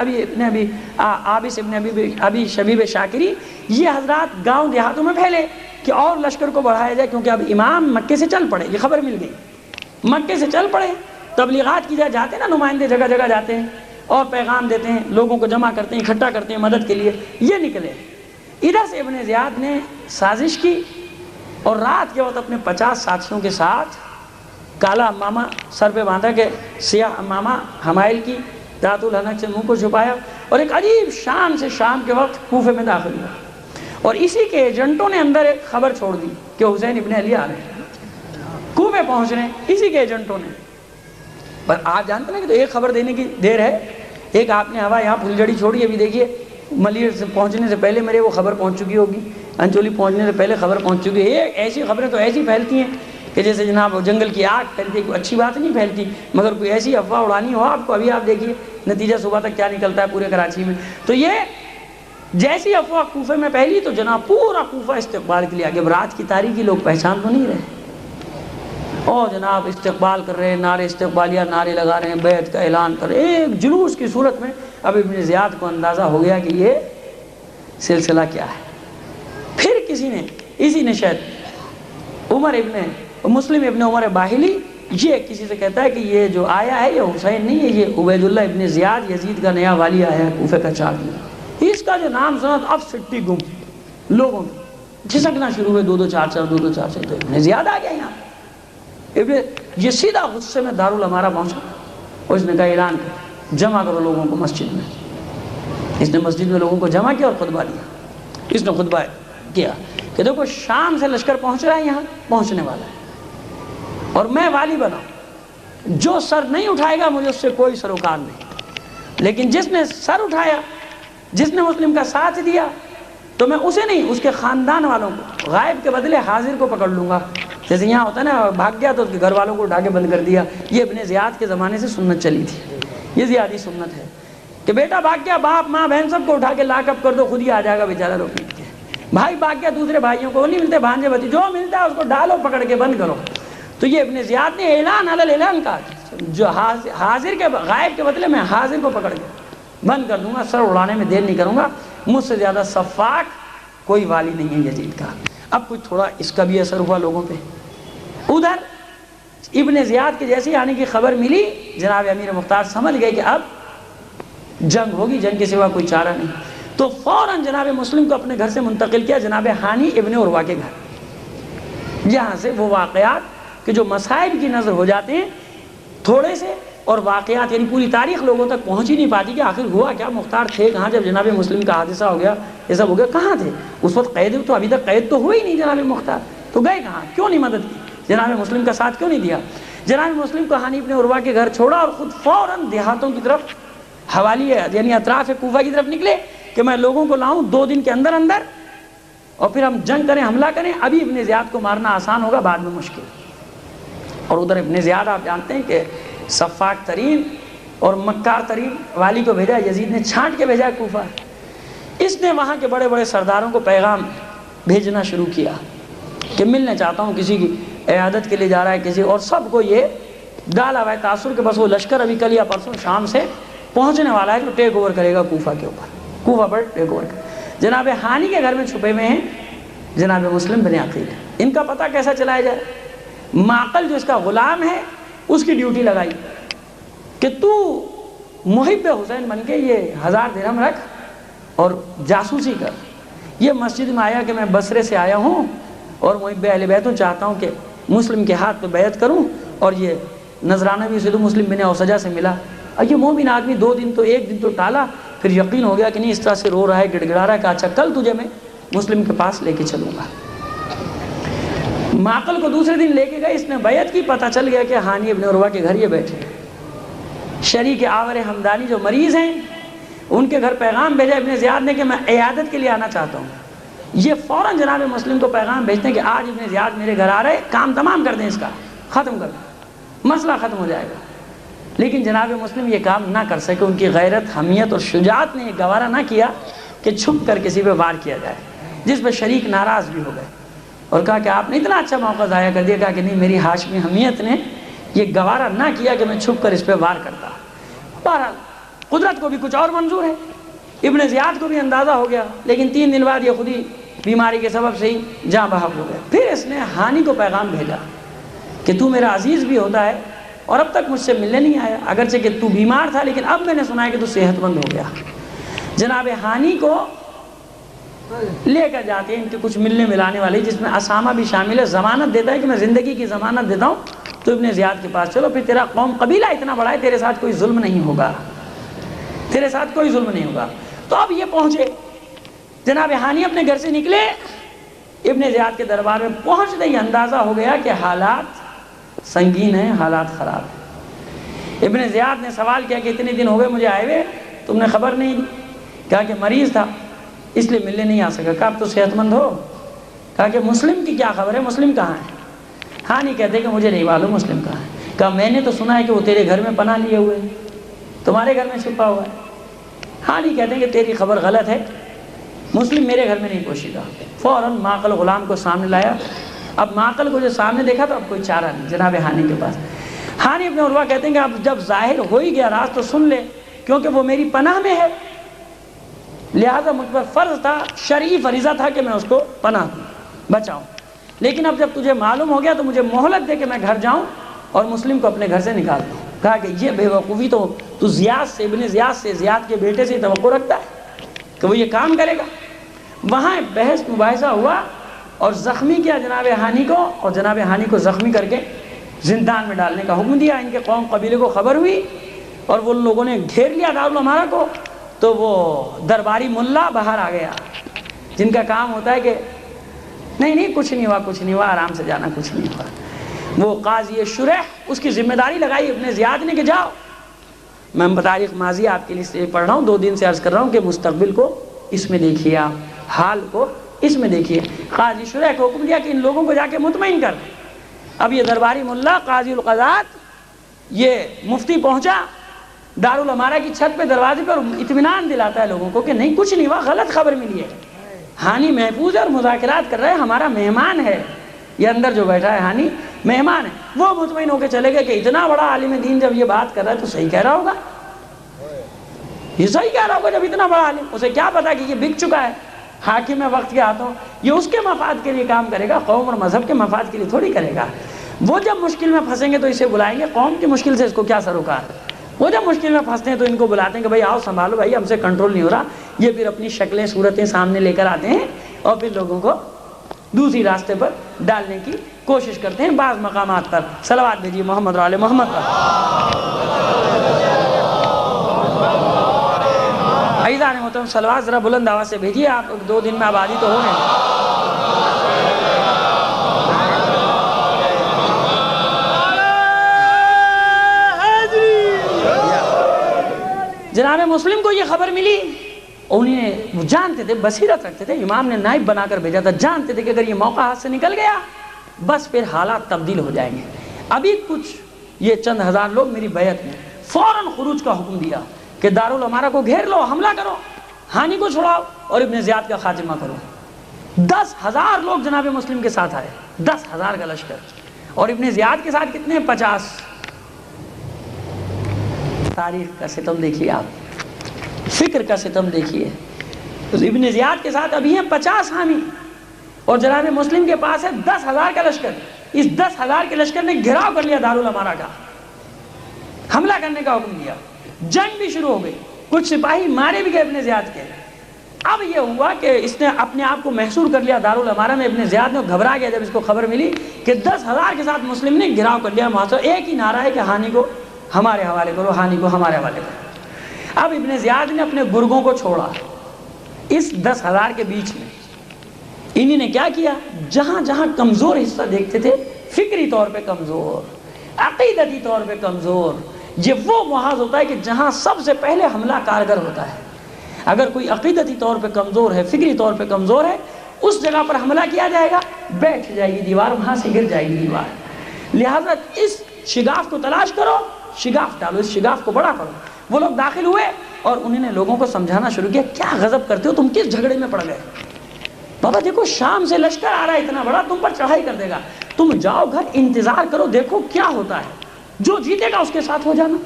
S1: عابس ابن ابی شبیب شاکری، یہ حضرات گاؤں دیہاتوں میں پھیلے کہ اور لشکر کو بڑھایا جائے، کیونکہ اب امام مکے سے چل پڑے، یہ خبر مل گئی، مکے سے چل پڑے، تبلیغات کی جائے، جاتے ہیں نا نمائندے، جگہ جگہ جاتے ہیں اور پیغام دیتے ہیں، لوگوں کو جمع کرتے ہیں، اکٹھا کرتے ہیں مدد کے لیے، یہ نکلے۔ ادھر سے ابن زیاد نے سازش کی اور رات کے وقت اپنے 50 ساتھیوں کے ساتھ کالا امامہ سر پہ باندھا کہ سیاہ امامہ حمائل کی ذات الحنک سے منہ کو چھپایا، اور ایک عجیب شان سے شام کے وقت کوفے میں داخل ہوا، اور اسی کے ایجنٹوں نے اندر ایک خبر چھوڑ دی کہ حسین ابن علی آ رہے ہیں، کوفے پہنچ رہے ہیں، اسی کے ایجنٹوں نے۔ پر آپ جانتے ہیں کہ تو ایک خبر دینے کی دیر ہے، ایک آپ نے ہوا یہاں پھلجڑی چھوڑی، ابھی دیکھیے ملیر سے پہنچنے سے پہلے میرے وہ خبر پہنچ چکی ہوگی، انچولی پہنچنے سے پہلے خبر پہنچ چکی ہے۔ ایسی خبریں تو ایسی پھیلتی ہیں کہ جیسے جناب جنگل کی آگ پھیلتی ہے، کوئی اچھی بات نہیں پھیلتی، مگر کوئی ایسی افواہ اڑانی ہو آپ کو، ابھی آپ دیکھیے نتیجہ صبح تک کیا نکلتا ہے پورے کراچی میں۔ تو یہ جیسی افواہ کوفے میں پھیلی تو جناب پورا کوفہ استقبال کے لیے آگے، رات کی تاریکی لوگ پہچان تو نہیں رہے، اور جناب استقبال کر رہے ہیں، نعرے استقبالیہ نعرے لگا رہے ہیں، بیعت کا اعلان کر رہے ہیں، ایک جلوس کی صورت میں۔ اب ابن زیاد کو اندازہ ہو گیا کہ یہ سلسلہ کیا ہے۔ پھر اسی نے شاید مسلم ابن عمر باہلی، یہ کسی سے کہتا ہے کہ یہ جو آیا ہے یہ حسین نہیں ہے، یہ عبید اللہ ابن زیاد، یزید کا نیا والی آیا ہے کوفے کا 4 دن۔ اس کا جو نام سنا اب سٹی گم، لوگوں میں جھسکنا شروع ہوئے، 2-2 4-4 2-2 4-4، تو ابن زیاد آ گیا یہاں۔ یہ سیدھا غصے میں دارالامارہ پہنچا، اس نے کہا اعلان کر، جمع کرو لوگوں کو مسجد میں۔ اس نے مسجد میں لوگوں کو جمع کیا اور خطبہ دیا۔ اس نے خطبہ کیا کہ دیکھو شام سے لشکر پہنچ رہا ہے، یہاں پہنچنے والا ہے، اور میں والی بنا، جو سر نہیں اٹھائے گا مجھے اس سے کوئی سروکار نہیں، لیکن جس نے سر اٹھایا، جس نے مسلم کا ساتھ دیا، تو میں اسے نہیں، اس کے خاندان والوں کو غائب کے بدلے حاضر کو پکڑ لوں گا۔ جیسے یہاں ہوتا ہے نا، بھاگ گیا تو اس کے گھر والوں کو اٹھا کے بند کر دیا، یہ ابن زیاد کے زمانے سے سنت چلی تھی، یہ زیادی سنت ہے کہ بیٹا بھاگ گیا، باپ ماں بہن سب کو اٹھا کے لاک اپ کر دو، خود ہی آ جائے گا بیچارہ رو پیٹ کے۔ بھائی بھاگ گیا، دوسرے بھائیوں کو نہیں ملتے، بھانجے بھتی جو ملتا ہے اس کو ڈالو پکڑ کے بند کرو۔ تو یہ ابن زیاد نے اعلان علی اعلان کہا، جو حاضر کے غائب کے بدلے میں حاضر کو پکڑ کے بند کر دوں گا، سر اڑانے میں دیر نہیں کروں گا، مجھ سے زیادہ سفاک کوئی والی نہیں ہے یزید کا۔ اب کچھ تھوڑا اس کا بھی اثر ہوا لوگوں پہ۔ ادھر ابن زیاد کے جیسی آنے کی خبر ملی، جناب امیر مختار سمجھ گئے کہ اب جنگ ہوگی، جنگ کے سوا کوئی چارہ نہیں۔ تو فوراً جناب مسلم کو اپنے گھر سے منتقل کیا جناب ہانی ابن عروہ کے گھر، جہاں سے وہ واقعات کہ جو مصائب کی نظر ہو جاتے ہیں تھوڑے سے، اور واقعات یعنی پوری تاریخ لوگوں تک پہنچ ہی نہیں پاتی کہ آخر ہوا کیا، مختار تھے کہاں جب جناب مسلم کا حادثہ ہو گیا، یہ سب ہو گیا، کہاں تھے اس وقت؟ قید تو ابھی تک قید تو ہوئی نہیں جناب مختار، تو گئے کہاں؟ کیوں نہیں مدد کی جناب مسلم کا ساتھ کیوں نہیں دیا؟ جناب مسلم کو ہانی ابن عروہ کے گھر چھوڑا اور خود فوراً دیہاتوں کی طرف حوالی یعنی اطراف کوفہ کی طرف نکلے کہ میں لوگوں کو لاؤں 2 دن کے اندر اندر، اور پھر ہم جنگ کریں، حملہ کریں، ابھی ابن زیاد کو مارنا آسان ہوگا، بعد میں مشکل۔ اور ادھر ابن زیاد آپ جانتے ہیں کہ سفاک ترین اور مکار ترین والی کو بھیجا، یزید نے چھانٹ کے بھیجا کوفہ، اس نے وہاں کے بڑے بڑے سرداروں کو پیغام بھیجنا شروع کیا کہ ملنے چاہتا ہوں، کسی کی عیادت کے لیے جا رہا ہے کسی، اور سب کو یہ ڈالا ہوا ہے تاثر کہ بس وہ لشکر ابھی کل یا پرسوں شام سے پہنچنے والا ہے جو ٹیک اوور کرے گا کوفہ کے اوپر، کوفہ پر ٹیک اوور کرے۔ جناب ہانی کے گھر میں چھپے ہوئے ہیں جناب مسلم بن عقیل، ان کا پتہ کیسا چلایا جائے؟ معقل جو اس کا غلام ہے اس کی ڈیوٹی لگائی کہ تو محب حسین بن کے یہ 1000 درہم رکھ اور جاسوسی کر، یہ مسجد میں آیا کہ میں بصرے سے آیا ہوں اور محب اہل بیت ہوں، چاہتا ہوں کہ مسلم کے ہاتھ پہ بیعت کروں، اور یہ نذرانہ بھی اسے تو مسلم بن اوسجہ سے ملا۔ اور یہ مومن آدمی 2 دن تو 1 دن تو ٹالا، پھر یقین ہو گیا کہ نہیں اس طرح سے رو رہا ہے، گڑ گڑا رہا ہے، کہ اچھا کل تجھے میں مسلم کے پاس لے کے چلوں گا۔ معقل کو دوسرے دن لے کے گئے، اس نے بیعت کی، پتہ چل گیا کہ ہانی ابن عروہ کے گھر یہ بیٹھے ہیں۔ شریک آور حمدانی جو مریض ہیں ان کے گھر پیغام بھیجا ابن زیاد نے کہ میں عیادت کے لیے آنا چاہتا ہوں۔ یہ فوراً جناب مسلم کو پیغام بھیجتے ہیں کہ آج ابن زیاد میرے گھر آ رہے، کام تمام کر دیں، اس کا ختم کر دیں، مسئلہ ختم ہو جائے گا۔ لیکن جناب مسلم یہ کام نہ کر سکے، ان کی غیرت، حمیت اور شجاعت نے یہ گوارا نہ کیا کہ چھپ کر کسی پہ وار کیا جائے، جس پہ شریک ناراض بھی ہو گئے اور کہا کہ آپ نے اتنا اچھا موقع ضائع کر دیا۔ کہا کہ نہیں، میری ہاشمی حمیت نے یہ گوارا نہ کیا کہ میں چھپ کر اس پہ وار کرتا۔ بہرحال قدرت کو بھی کچھ اور منظور ہے، ابن زیاد کو بھی اندازہ ہو گیا، لیکن 3 دن بعد یہ خود ہی بیماری کے سبب سے ہی جاں بحق ہو گیا۔ پھر اس نے ہانی کو پیغام بھیجا کہ تو میرا عزیز بھی ہوتا ہے اور اب تک مجھ سے ملنے نہیں آیا، اگرچہ کہ تو بیمار تھا لیکن اب میں نے سنا ہے کہ تو صحت مند ہو گیا۔ جناب ہانی کو لے کر جاتے ہیں ان کے کچھ ملنے ملانے والے، جس میں اسامہ بھی شامل ہے، ضمانت دیتا ہے کہ میں زندگی کی ضمانت دیتا ہوں، تو ابن زیاد کے پاس چلو، پھر تیرا قوم قبیلہ اتنا بڑا ہے، تیرے ساتھ کوئی ظلم نہیں ہوگا، تیرے ساتھ کوئی ظلم نہیں ہوگا۔ تو اب یہ پہنچے، جناب ہانی اپنے گھر سے نکلے، ابن زیاد کے دربار میں پہنچتے ہی اندازہ ہو گیا کہ حالات سنگین ہیں، حالات خراب ہیں۔ ابن زیاد نے سوال کیا کہ اتنے دن ہو گئے مجھے آئے ہوئے، تم نے خبر نہیں دی؟ کہا کہ مریض تھا اس لیے ملنے نہیں آ سکا۔ کہا اب تو صحت مند ہو؟ کہا کہ مسلم کی کیا خبر ہے، مسلم کہاں ہے؟ ہاں نہیں کہتے کہ مجھے نہیں معلوم مسلم کہاں ہے۔ کہا میں نے تو سنا ہے کہ وہ تیرے گھر میں پناہ لیے ہوئے ہیں، تمہارے گھر میں چھپا ہوا ہے۔ ہاں نہیں کہتے کہ تیری خبر غلط ہے، مسلم میرے گھر میں نہیں پوشیدہ۔ فوراً معقل غلام کو سامنے لایا۔ اب معقل کو جو سامنے دیکھا تو اب کوئی چارہ نہیں جناب ہانی کے پاس۔ ہانی ابن عروہ کہتے ہیں کہ اب جب ظاہر ہو ہی گیا راز تو سن لے، کیونکہ وہ میری پناہ میں ہے، لہذا مجھ پر فرض تھا، شرعی فریضہ تھا کہ میں اس کو پناہ دوں، بچاؤں۔ لیکن اب جب تجھے معلوم ہو گیا تو مجھے مہلت دے کہ میں گھر جاؤں اور مسلم کو اپنے گھر سے نکال دوں۔ کہا کہ یہ بے وقوفی تو زیاد سے، ابن زیاد سے، زیاد کے بیٹے سے توقع رکھتا ہے کہ وہ یہ کام کرے گا۔ وہاں بحث مباحثہ ہوا اور زخمی کیا جناب ہانی کو، اور جناب ہانی کو زخمی کر کے زندان میں ڈالنے کا حکم دیا۔ ان کے قوم قبیلے کو خبر ہوئی اور وہ لوگوں نے گھیر لیا دارالعمارہ کو، تو وہ درباری ملا باہر آ گیا، جن کا کام ہوتا ہے کہ نہیں کچھ نہیں ہوا، کچھ نہیں ہوا، آرام سے جانا، کچھ نہیں ہوا۔ وہ قاضی شرح اس کی ذمہ داری لگائی ابن زیاد نے کہ جاؤ، میں بتاریخ ماضی آپ کے لیے پڑھ رہا ہوں، 2 دن سے عرض کر رہا ہوں کہ مستقبل کو اس میں دیکھیے، آپ حال کو اس میں دیکھیے۔ قاضی شرح کو حکم دیا کہ ان لوگوں کو جا کے مطمئن کر۔ اب یہ درباری ملا قاضی القضات، یہ مفتی پہنچا دارالعمارہ کی چھت پہ، دروازے پر اطمینان دلاتا ہے لوگوں کو کہ نہیں کچھ نہیں ہوا، غلط خبر ملی ہے، ہانی محفوظ ہے اور مذاکرات کر رہے ہیں، ہمارا مہمان ہے، یہ اندر جو بیٹھا ہے ہانی مہمان ہے۔ وہ مطمئن ہو کے چلے گئے کہ اتنا بڑا عالم دین جب یہ بات کر رہا ہے تو صحیح کہہ رہا ہوگا، یہ صحیح کہہ رہا ہوگا، جب اتنا بڑا عالم، اسے کیا پتا کہ یہ بک چکا ہے، حاکم ہے وقت کے ہاتھوں، یہ اس کے مفاد کے لیے کام کرے گا، قوم اور مذہب کے مفاد کے لیے تھوڑی کرے گا۔ وہ جب مشکل میں پھنسیں گے تو اسے بلائیں گے، قوم کی مشکل سے اس کو کیا سروکار ہے۔ وہ جب مشکل میں پھنستے ہیں تو ان کو بلاتے ہیں کہ بھائی آؤ سنبھالو، بھائی ہم سے کنٹرول نہیں ہو رہا، یہ پھر اپنی شکلیں صورتیں سامنے لے کر آتے ہیں اور پھر لوگوں کو دوسری راستے پر ڈالنے کی کوشش کرتے ہیں بعض مقامات پر۔ صلوات بھیجیے محمد و آل محمد پر۔ عزیزان محترم صلوات ذرا بلند آواز سے بھیجیے، آپ 2 دن میں آبادی تو ہو گئے۔ جناب مسلم کو یہ خبر ملی، انہیں جانتے تھے، بصیرت رکھتے تھے، امام نے نائب بنا کر بھیجا تھا، جانتے تھے کہ اگر یہ موقع ہاتھ سے نکل گیا بس پھر حالات تبدیل ہو جائیں گے۔ ابھی کچھ یہ چند ہزار لوگ میری بیعت میں فوراً خروج کا حکم دیا کہ دارالامارہ کو گھیر لو، حملہ کرو، ہانی کو چھڑاؤ اور ابن زیاد کا خاتمہ کرو۔ 10,000 لوگ جناب مسلم کے ساتھ آئے، 10,000 کا لشکر، اور ابن زیاد کے ساتھ کتنے؟ 50۔ تاریخ کا ستم دیکھیے آپ، فکر کا ستم دیکھیے۔ ابن زیاد کے ساتھ ابھی ہیں 50 حامی، اور جناب مسلم کے پاس ہے 10,000 کا لشکر۔ اس 10,000 کے لشکر نے گھراؤ کر لیا دارالامارہ کا، حملہ کرنے کا حکم دیا، جنگ بھی شروع ہو گئی، کچھ سپاہی مارے بھی گئے ابن زیاد کے۔ اب یہ ہوا کہ اس نے اپنے آپ کو محصور کر لیا دارالامارہ میں۔ ابن زیاد نے گھبرا گیا جب اس کو خبر ملی کہ 10,000 کے ساتھ مسلم نے گھراؤ کر لیا محاصرہ۔ ایک ہی نعرہ ہے کہ ہانی کو ہمارے حوالے کرو، ہانی کو ہمارے حوالے کرو۔ اب ابن زیاد نے اپنے گرگوں کو چھوڑا اس 10,000 کے بیچ میں۔ انہی نے کیا کیا؟ جہاں جہاں کمزور حصہ دیکھتے تھے، فکری طور پہ کمزور، عقیدتی طور پہ کمزور، یہ وہ محاذ ہوتا ہے کہ جہاں سب سے پہلے حملہ کارگر ہوتا ہے۔ اگر کوئی عقیدتی طور پہ کمزور ہے، فکری طور پہ کمزور ہے، اس جگہ پر حملہ کیا جائے گا، بیٹھ جائے گی دیوار، وہاں سے گر جائے گی دیوار۔ لہٰذا اس شگاف کو تلاش کرو، شگاف ڈالو، اس شگاف کو بڑا کرو۔ وہ لوگ داخل ہوئے اور انہوں نے لوگوں کو سمجھانا شروع کیا، کیا غضب کرتے ہو تم، کس جھگڑے میں پڑ گئے؟ بابا دیکھو شام سے لشکر آ رہا ہے اتنا بڑا، تم پر چڑھائی کر دے گا، تم جاؤ گھر، انتظار کرو، دیکھو کیا ہوتا ہے، جو جیتے گا اس کے ساتھ ہو جانا،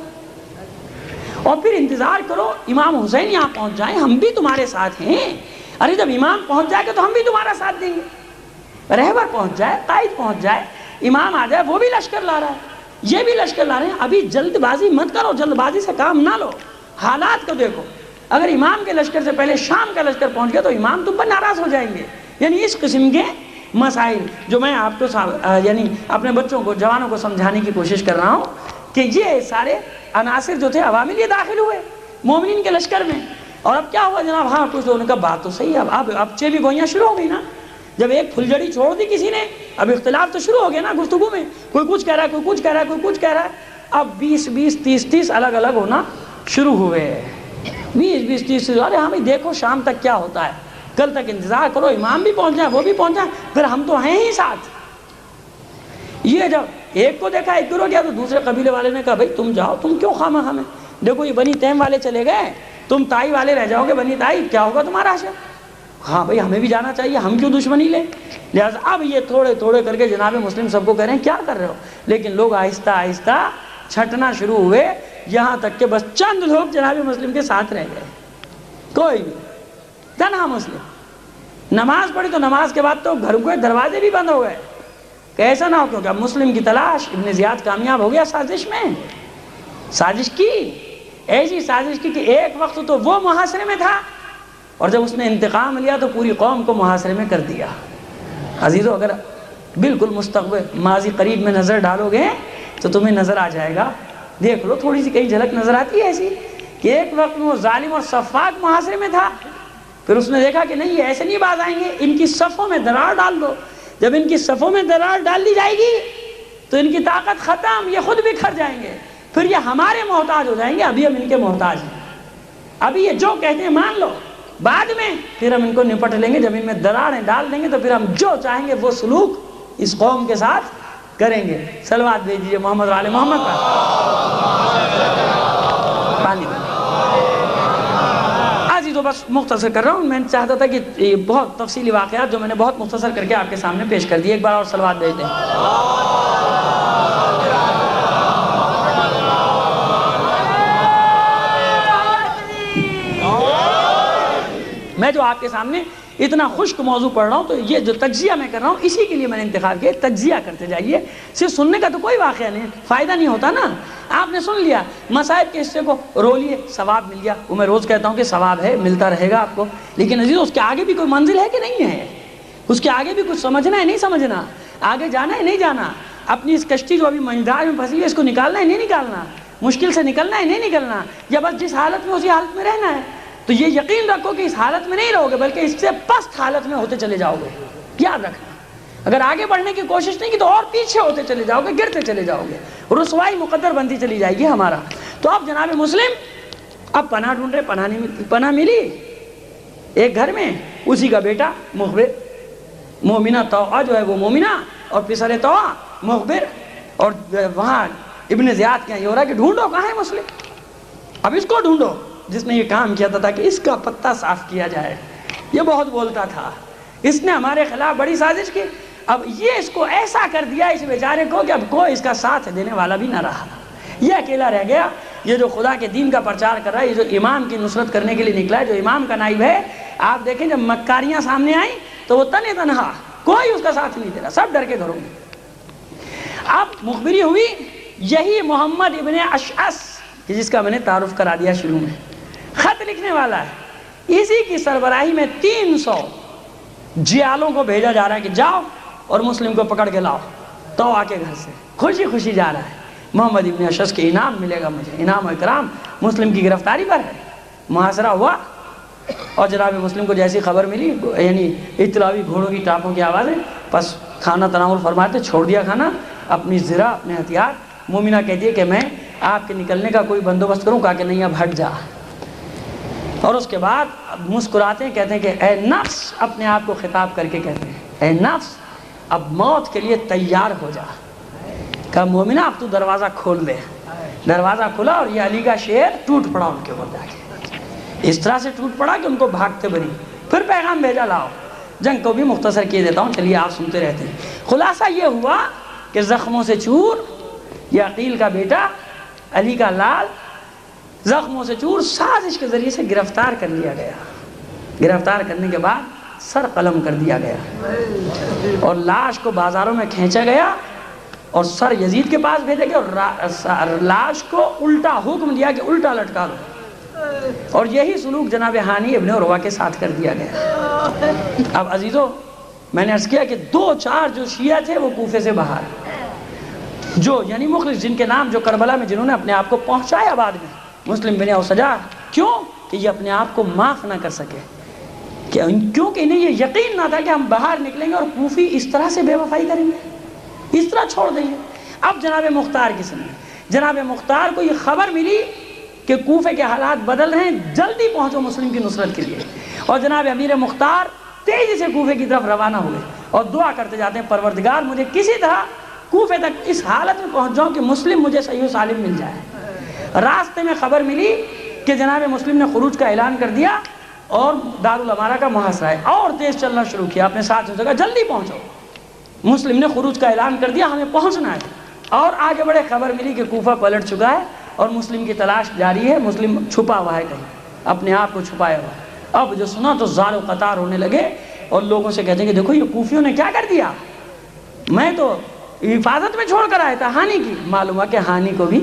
S1: اور پھر انتظار کرو امام حسین یہاں پہنچ جائیں، ہم بھی تمہارے ساتھ ہیں۔ ارے جب امام پہنچ جائے گا تو ہم بھی تمہارا ساتھ دیں گے۔ رہبر پہنچ جائے، قائد پہنچ جائے، امام آ جائے، وہ بھی لشکر لا رہا ہے، یہ بھی لشکر لا رہے ہیں، ابھی جلد بازی مت کرو، جلد بازی سے کام نہ لو، حالات کو دیکھو۔ اگر امام کے لشکر سے پہلے شام کا لشکر پہنچ گیا تو امام تم پر ناراض ہو جائیں گے۔ یعنی اس قسم کے مسائل جو میں آپ کو یعنی اپنے بچوں کو، جوانوں کو سمجھانے کی کوشش کر رہا ہوں کہ یہ سارے عناصر جو تھے عوامل یہ داخل ہوئے مومنین کے لشکر میں۔ اور اب کیا ہوا جناب؟ ہاں کچھ لوگوں کا بات تو صحیح ہے، اب چیبی گوئیاں شروع ہو گئی نا، جب ایک پھلجڑی چھوڑ دی کسی نے، اب اختلاف تو شروع ہو گیا نا گفتگو میں، کوئی کچھ کہہ رہا ہے، کوئی کچھ کہہ رہا ہے، کوئی کچھ کہہ رہا ہے۔ اب 20 30 الگ الگ ہونا شروع ہوئے، 20 30۔ ارے ہاں بھائی دیکھو شام تک کیا ہوتا ہے، کل تک انتظار کرو، امام بھی پہنچ جائے، وہ بھی پہنچ جائے، پھر ہم تو ہیں ہی ساتھ۔ یہ جب ایک کو دیکھا ایک گروہ گیا تو دوسرے قبیلے والے نے کہا بھائی تم جاؤ، تم کیوں خواہ ہمیں، دیکھو یہ بنی تیم والے چلے گئے، تم تائی والے رہ جاؤ گے، بنی تائی کیا ہوگا تمہارا حشر؟ ہاں بھائی ہمیں بھی جانا چاہیے، ہم کیوں دشمنی لیں؟ لہٰذا اب یہ تھوڑے تھوڑے کر کے جناب مسلم سب کو کہہ رہے ہیں کیا کر رہے ہو، لیکن لوگ آہستہ آہستہ چھٹنا شروع ہوئے، یہاں تک کہ بس چند لوگ جناب مسلم کے ساتھ رہ گئے، کوئی بھی تنہا مسلم۔ نماز پڑھی تو نماز کے بعد تو گھر کے دروازے بھی بند ہو گئے کہ ایسا نہ ہو، کیونکہ اب مسلم کی تلاش، ابن زیاد کامیاب ہو گیا سازش میں، سازش کی، ایسی سازش کی کہ ایک وقت تو وہ محاصرے میں تھا، اور جب اس نے انتقام لیا تو پوری قوم کو محاصرے میں کر دیا۔ عزیزو اگر بالکل مستقبل ماضی قریب میں نظر ڈالو گے تو تمہیں نظر آ جائے گا، دیکھ لو تھوڑی سی کئی جھلک نظر آتی ہے ایسی کہ ایک وقت میں وہ ظالم اور صفاق محاصرے میں تھا، پھر اس نے دیکھا کہ نہیں یہ ایسے نہیں باز آئیں گے، ان کی صفوں میں درار ڈال دو، جب ان کی صفوں میں درار ڈال دی جائے گی تو ان کی طاقت ختم، یہ خود بکھر جائیں گے، پھر یہ ہمارے محتاج ہو جائیں گے، ابھی ہم ان کے محتاج ہیں، ابھی یہ جو کہتے ہیں مان لو، بعد میں پھر ہم ان کو نپٹ لیں گے، جب ان میں دراریں ڈال دیں گے تو پھر ہم جو چاہیں گے وہ سلوک اس قوم کے ساتھ کریں گے۔ صلوات بھیجیے محمد و آل محمد پر۔ پانی آج تو بس مختصر کر رہا ہوں، میں چاہتا تھا کہ یہ بہت تفصیلی واقعات جو میں نے بہت مختصر کر کے آپ کے سامنے پیش کر دیے، ایک بار اور صلوات بھیج دیں۔ میں جو آپ کے سامنے اتنا خشک موضوع پڑھ رہا ہوں تو یہ جو تجزیہ میں کر رہا ہوں اسی کے لیے میں نے انتخاب کیا. تجزیہ کرتے جائیے, صرف سننے کا تو کوئی واقعہ نہیں, فائدہ نہیں ہوتا نا. آپ نے سن لیا, مصائب کے حصے کو رو لیے, ثواب مل گیا. وہ میں روز کہتا ہوں کہ ثواب ہے, ملتا رہے گا آپ کو, لیکن عزیزو اس کے آگے بھی کوئی منزل ہے کہ نہیں ہے؟ اس کے آگے بھی کچھ سمجھنا ہے نہیں سمجھنا, آگے جانا ہے نہیں جانا, اپنی اس کشتی جو ابھی منجھار میں پھنسی ہے اس کو نکالنا ہے نہیں نکالنا, مشکل سے نکلنا ہے نہیں نکلنا, یا بس جس حالت میں اسی حالت میں رہنا ہے. تو یہ یقین رکھو کہ اس حالت میں نہیں رہو گے بلکہ اس سے پست حالت میں ہوتے چلے جاؤ گے. یاد رکھنا, اگر آگے بڑھنے کی کوشش نہیں کی تو اور پیچھے ہوتے چلے جاؤ گے, گرتے چلے جاؤ گے, رسوائی مقدر بنتی چلی جائے گی ہمارا. تو اب جناب مسلم اب پناہ ڈھونڈ رہے, پناہ نہیں ملتی. پناہ ملی ایک گھر میں, اسی کا بیٹا مخبر, مومنہ طوعہ جو ہے وہ مومنہ, اور پسر طوعہ مخبر. اور وہاں ابن زیاد کے یہ ہو رہا ہے کہ ڈھونڈو کہاں ہے مسلم, اب اس کو ڈھونڈو جس نے یہ کام کیا تھا کہ اس کا پتہ صاف کیا جائے. یہ بہت بولتا تھا, اس نے ہمارے خلاف بڑی سازش کی. اب یہ اس کو ایسا کر دیا اس بیچارے کو کہ اب کوئی اس کا ساتھ دینے والا بھی نہ رہا, یہ اکیلا رہ گیا. یہ جو خدا کے دین کا پرچار کر رہا ہے, یہ جو امام کی نصرت کرنے کے لیے نکلا ہے, جو امام کا نائب ہے, آپ دیکھیں جب مکاریاں سامنے آئیں تو وہ تنے تنہا, کوئی اس کا ساتھ نہیں دے رہا, سب ڈر کے گھروں میں. اب مخبری ہوئی, یہی محمد ابن اشعث جس کا میں نے تعارف کرا دیا شروع میں, خط لکھنے والا ہے, اسی کی سربراہی میں 300 جیالوں کو بھیجا جا رہا ہے کہ جاؤ اور مسلم کو پکڑ کے لاؤ. طوعہ کے گھر سے خوشی خوشی جا رہا ہے. محمد ابن اشعث کے انعام ملے گا مجھے, انعام و اکرام مسلم کی گرفتاری پر ہے. محاصرہ ہوا اور جناب مسلم کو جیسی خبر ملی, یعنی اطلاعی گھوڑوں کی ٹاپوں کی آوازیں, بس کھانا تناول فرماتے, چھوڑ دیا کھانا, اپنی زرہ اپنے ہتھیار. مومنہ کہتی ہے کہ میں آپ کے نکلنے کا کوئی بندوبست کروں, کہا کہ نہیں اب ہٹ جا. اور اس کے بعد مسکراتے ہیں, کہتے ہیں کہ اے نفس, اپنے آپ کو خطاب کر کے کہتے ہیں اے نفس اب موت کے لیے تیار ہو جا. کہا مومنہ اب تو دروازہ کھول دے. دروازہ کھلا اور یہ علی کا شعر ٹوٹ پڑا ان کے اوپر جا کے, اس طرح سے ٹوٹ پڑا کہ ان کو بھاگتے بری. پھر پیغام بھیجا لاؤ. جنگ کو بھی مختصر کیے دیتا ہوں, چلیے آپ سنتے رہتے ہیں. خلاصہ یہ ہوا کہ زخموں سے چور, یہ عقیل کا بیٹا علی کا لال, زخموں سے چور سازش کے ذریعے سے گرفتار کر لیا گیا. گرفتار کرنے کے بعد سر قلم کر دیا گیا اور لاش کو بازاروں میں کھینچا گیا اور سر یزید کے پاس بھیجا گیا اور لاش کو الٹا حکم دیا کہ الٹا لٹکا دو. اور یہی سلوک جناب ہانی ابن عروہ کے ساتھ کر دیا گیا. اب عزیزو میں نے عرض کیا کہ 2-4 جو شیعہ تھے وہ کوفے سے باہر, جو یعنی مخلص, جن کے نام جو کربلا میں جنہوں نے اپنے آپ کو پہنچایا بعد میں, مسلم بن اوسجا. کیوں کہ یہ اپنے آپ کو معاف نہ کر سکے, کیونکہ انہیں یہ یقین نہ تھا کہ ہم باہر نکلیں گے اور کوفی اس طرح سے بے وفائی کریں گے, اس طرح چھوڑ دیں گے. اب جناب مختار کی سنیں, جناب مختار کو یہ خبر ملی کہ کوفے کے حالات بدل رہے ہیں, جلدی پہنچو مسلم کی نصرت کے لیے. اور جناب امیر مختار تیزی سے کوفے کی طرف روانہ ہوئے اور دعا کرتے جاتے ہیں, پروردگار مجھے کسی طرح کوفے تک اس حالت میں پہنچ جاؤں کہ مسلم مجھے صحیح و سالم مل جائے. راستے میں خبر ملی کہ جناب مسلم نے خروج کا اعلان کر دیا اور دارالامارہ کا محاصرہ ہے, اور تیز چلنا شروع کیا. اپنے ساتھ سے کہا جلدی پہنچو, مسلم نے خروج کا اعلان کر دیا, ہمیں پہنچنا ہے. اور آگے بڑے خبر ملی کہ کوفہ پلٹ چکا ہے اور مسلم کی تلاش جاری ہے, مسلم چھپا ہوا ہے کہیں, اپنے آپ کو چھپایا ہوا ہے. اب جو سنا تو زار و قطار ہونے لگے اور لوگوں سے کہتے ہیں کہ دیکھو یہ کوفیوں نے کیا کر دیا, میں تو حفاظت میں چھوڑ کر آیا تھا ہانی کی. معلوم ہے کہ ہانی کو بھی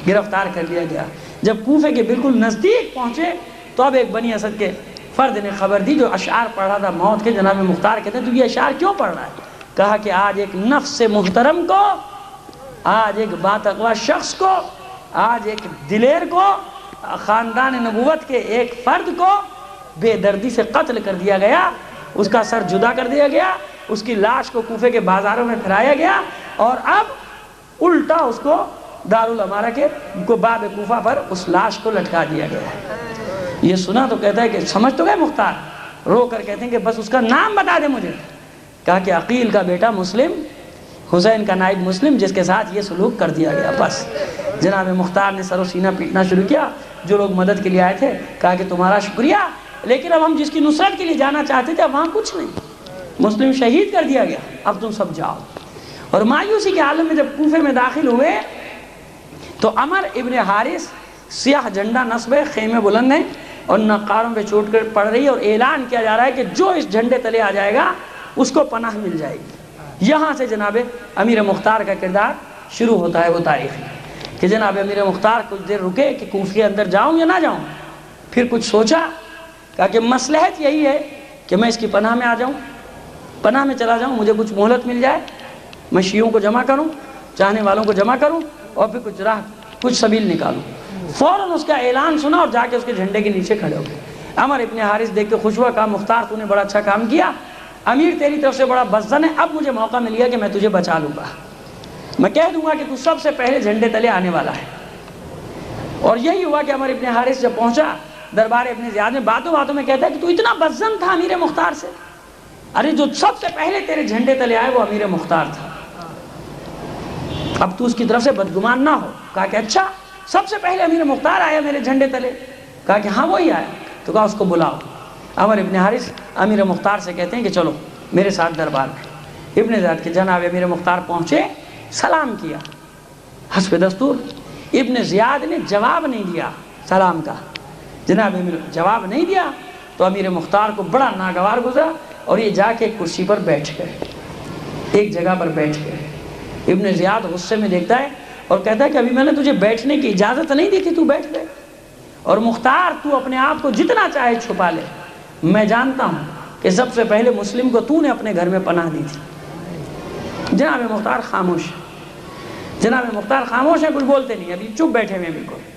S1: گرفتار کر لیا گیا. جب کوفے کے بالکل نزدیک پہنچے تو اب ایک بنی اسد کے فرد نے خبر دی, جو اشعار پڑھ رہا تھا موت کے. جناب مختار کہتے ہیں تو یہ اشعار کیوں پڑھ رہا ہے؟ کہا کہ آج ایک نفس محترم کو, آج ایک باتقوا شخص کو, آج ایک دلیر کو, خاندان نبوت کے ایک فرد کو بے دردی سے قتل کر دیا گیا, اس کا سر جدا کر دیا گیا, اس کی لاش کو کوفے کے بازاروں میں پھیلایا گیا اور اب الٹا اس کو دارالامارہ کے باب کوفہ پر اس لاش کو لٹکا دیا گیا. یہ سنا تو کہتا ہے کہ سمجھ تو گئے مختار, رو کر کہتے ہیں کہ بس اس کا نام بتا دے مجھے. کہا کہ عقیل کا بیٹا مسلم, حسین کا نائب مسلم, جس کے ساتھ یہ سلوک کر دیا گیا. بس جناب مختار نے سر و سینہ پیٹنا شروع کیا. جو لوگ مدد کے لیے آئے تھے کہا کہ تمہارا شکریہ, لیکن اب ہم جس کی نصرت کے لیے جانا چاہتے تھے وہاں کچھ نہیں, مسلم شہید کر دیا گیا, اب تم سب جاؤ. اور مایوسی کے عالم میں جب کوفے میں داخل ہوئے تو عمر ابن حارث سیاہ جھنڈا نصب ہے, خیمے بلند ہیں, اور نقاروں پہ چوٹ کر پڑ رہی ہے، اور اعلان کیا جا رہا ہے کہ جو اس جھنڈے تلے آ جائے گا اس کو پناہ مل جائے گی۔ یہاں سے جناب امیر مختار کا کردار شروع ہوتا ہے وہ تاریخ کہ جناب امیر مختار کچھ دیر رکے کہ کوفہ کے اندر جاؤں یا نہ جاؤں، پھر کچھ سوچا، کہا کہ مصلحت یہی ہے کہ میں اس کی پناہ میں آ جاؤں، پناہ میں چلا جاؤں، مجھے کچھ مہلت مل جائے، میں شیعوں کو جمع کروں، چاہنے والوں کو جمع کروں، اور پھر کچھ سبیل نکالوں۔ فوراً اس کا اعلان سنا اور جا کے اس کے جھنڈے کے نیچے کھڑے ہو گئے۔ عمر ابن حارث دیکھ کے خوش ہوا، کہا مختار تو نے بڑا اچھا کام کیا، امیر تیری طرف سے بڑا بزدل ہے، اب مجھے موقع مل گیا کہ میں تجھے بچا لوں گا، میں کہہ دوں گا کہ تو سب سے پہلے جھنڈے تلے آنے والا ہے۔ اور یہی ہوا کہ عمر ابن حارث جب پہنچا دربار ابن زیاد میں، باتوں باتوں میں کہتا ہے کہ تو اتنا بزدل تھا امیر مختار سے، ارے جو سب سے پہلے تیرے جھنڈے تلے آئے وہ امیر مختار تھا، اب تو اس کی طرف سے بدگمان نہ ہو۔ کہا کہ اچھا سب سے پہلے امیر مختار آیا میرے جھنڈے تلے؟ کہا کہ ہاں وہی آیا۔ تو کہا اس کو بلاؤ۔ عمر ابن حارث امیر مختار سے کہتے ہیں کہ چلو میرے ساتھ دربار میں۔ ابن زیاد کے جناب امیر مختار پہنچے، سلام کیا، حسب دستور ابن زیاد نے جواب نہیں دیا سلام کا، جناب امیر جواب نہیں دیا تو امیر مختار کو بڑا ناگوار گزرا اور یہ جا کے ایک کرسی پر بیٹھ گئے، ایک جگہ پر بیٹھ گئے۔ ابن زیاد غصے میں دیکھتا ہے اور کہتا ہے کہ ابھی میں نے تجھے بیٹھنے کی اجازت نہیں دی کہ تو بیٹھ گئے، اور مختار تو اپنے آپ کو جتنا چاہے چھپا لے، میں جانتا ہوں کہ سب سے پہلے مسلم کو تو نے اپنے گھر میں پناہ دی تھی۔ جناب مختار خاموش، جناب مختار خاموش ہیں، کچھ بولتے نہیں، ابھی چپ بیٹھے ہوئے ہیں بالکل،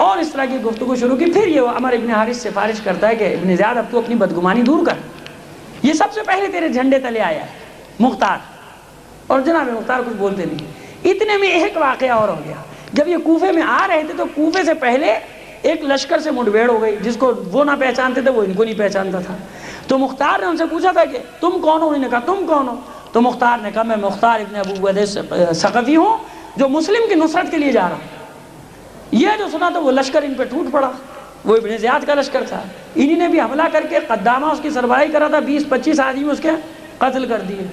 S1: اور اس طرح کی گفتگو شروع کی۔ پھر یہ عمر ابن حارث سے سفارش کرتا ہے کہ ابن زیاد اب تو اپنی بدگمانی دور کر، یہ سب سے پہلے تیرے جھنڈے تلے آیا ہے مختار، اور جناب مختار کچھ بولتے نہیں۔ اتنے میں ایک واقعہ اور ہو گیا، جب یہ کوفے میں آ رہے تھے تو کوفے سے پہلے ایک لشکر سے مٹ بھیڑ ہو گئی، جس کو وہ نہ پہچانتے تھے وہ ان کو نہیں پہچانتا تھا۔ تو مختار نے ان سے پوچھا تھا کہ تم کون ہو؟ انہوں نے کہا تم کون ہو؟ تو مختار نے کہا میں مختار ابن ابو وید ثقفی ہوں جو مسلم کی نصرت کے لیے جا رہا ہوں۔ یہ جو سنا تو وہ لشکر ان پہ ٹوٹ پڑا، وہ ابن زیاد کا لشکر تھا، انہی نے بھی حملہ کر کے قدامہ اس کی سربراہی کرا تھا، 20-25 آدمی اس کے قتل کر دیے۔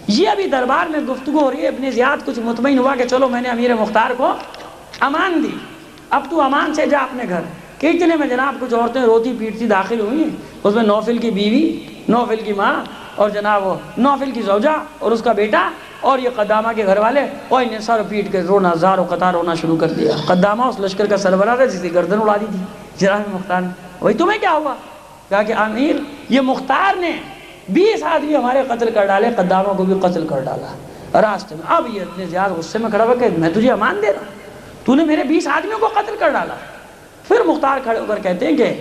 S1: یہ ابھی دربار میں گفتگو ہو رہی ہے، ابن زیاد کچھ مطمئن ہوا کہ چلو میں نے امیر مختار کو امان دی، اب تو امان سے جا اپنے گھر۔ کہ اتنے میں جناب کچھ عورتیں روتی پیٹتی داخل ہوئی، اس میں نوفل کی بیوی، نوفل کی ماں، اور جناب وہ نوفل کی زوجہ اور اس کا بیٹا، اور یہ قدامہ کے گھر والے، اور انہیں سر پیٹ کے رونا زار و قطار رونا شروع کر دیا۔ قدامہ اس لشکر کا سربراہ تھا جس کی گردن اڑا دی تھی جناب مختار نے۔ وہی تمہیں کیا ہوا؟ کہا کہ امیر یہ مختار نے 20 آدمی ہمارے قتل کر ڈالے، قدامہ کو بھی قتل کر ڈالا راستے میں۔ اب یہ اتنے زیادہ غصے میں کھڑا ہوا کہ میں تجھے امان دے رہا ہوں، تو نے میرے 20 آدمیوں کو قتل کر ڈالا۔ پھر مختار کھڑے ہو کر کہتے ہیں کہ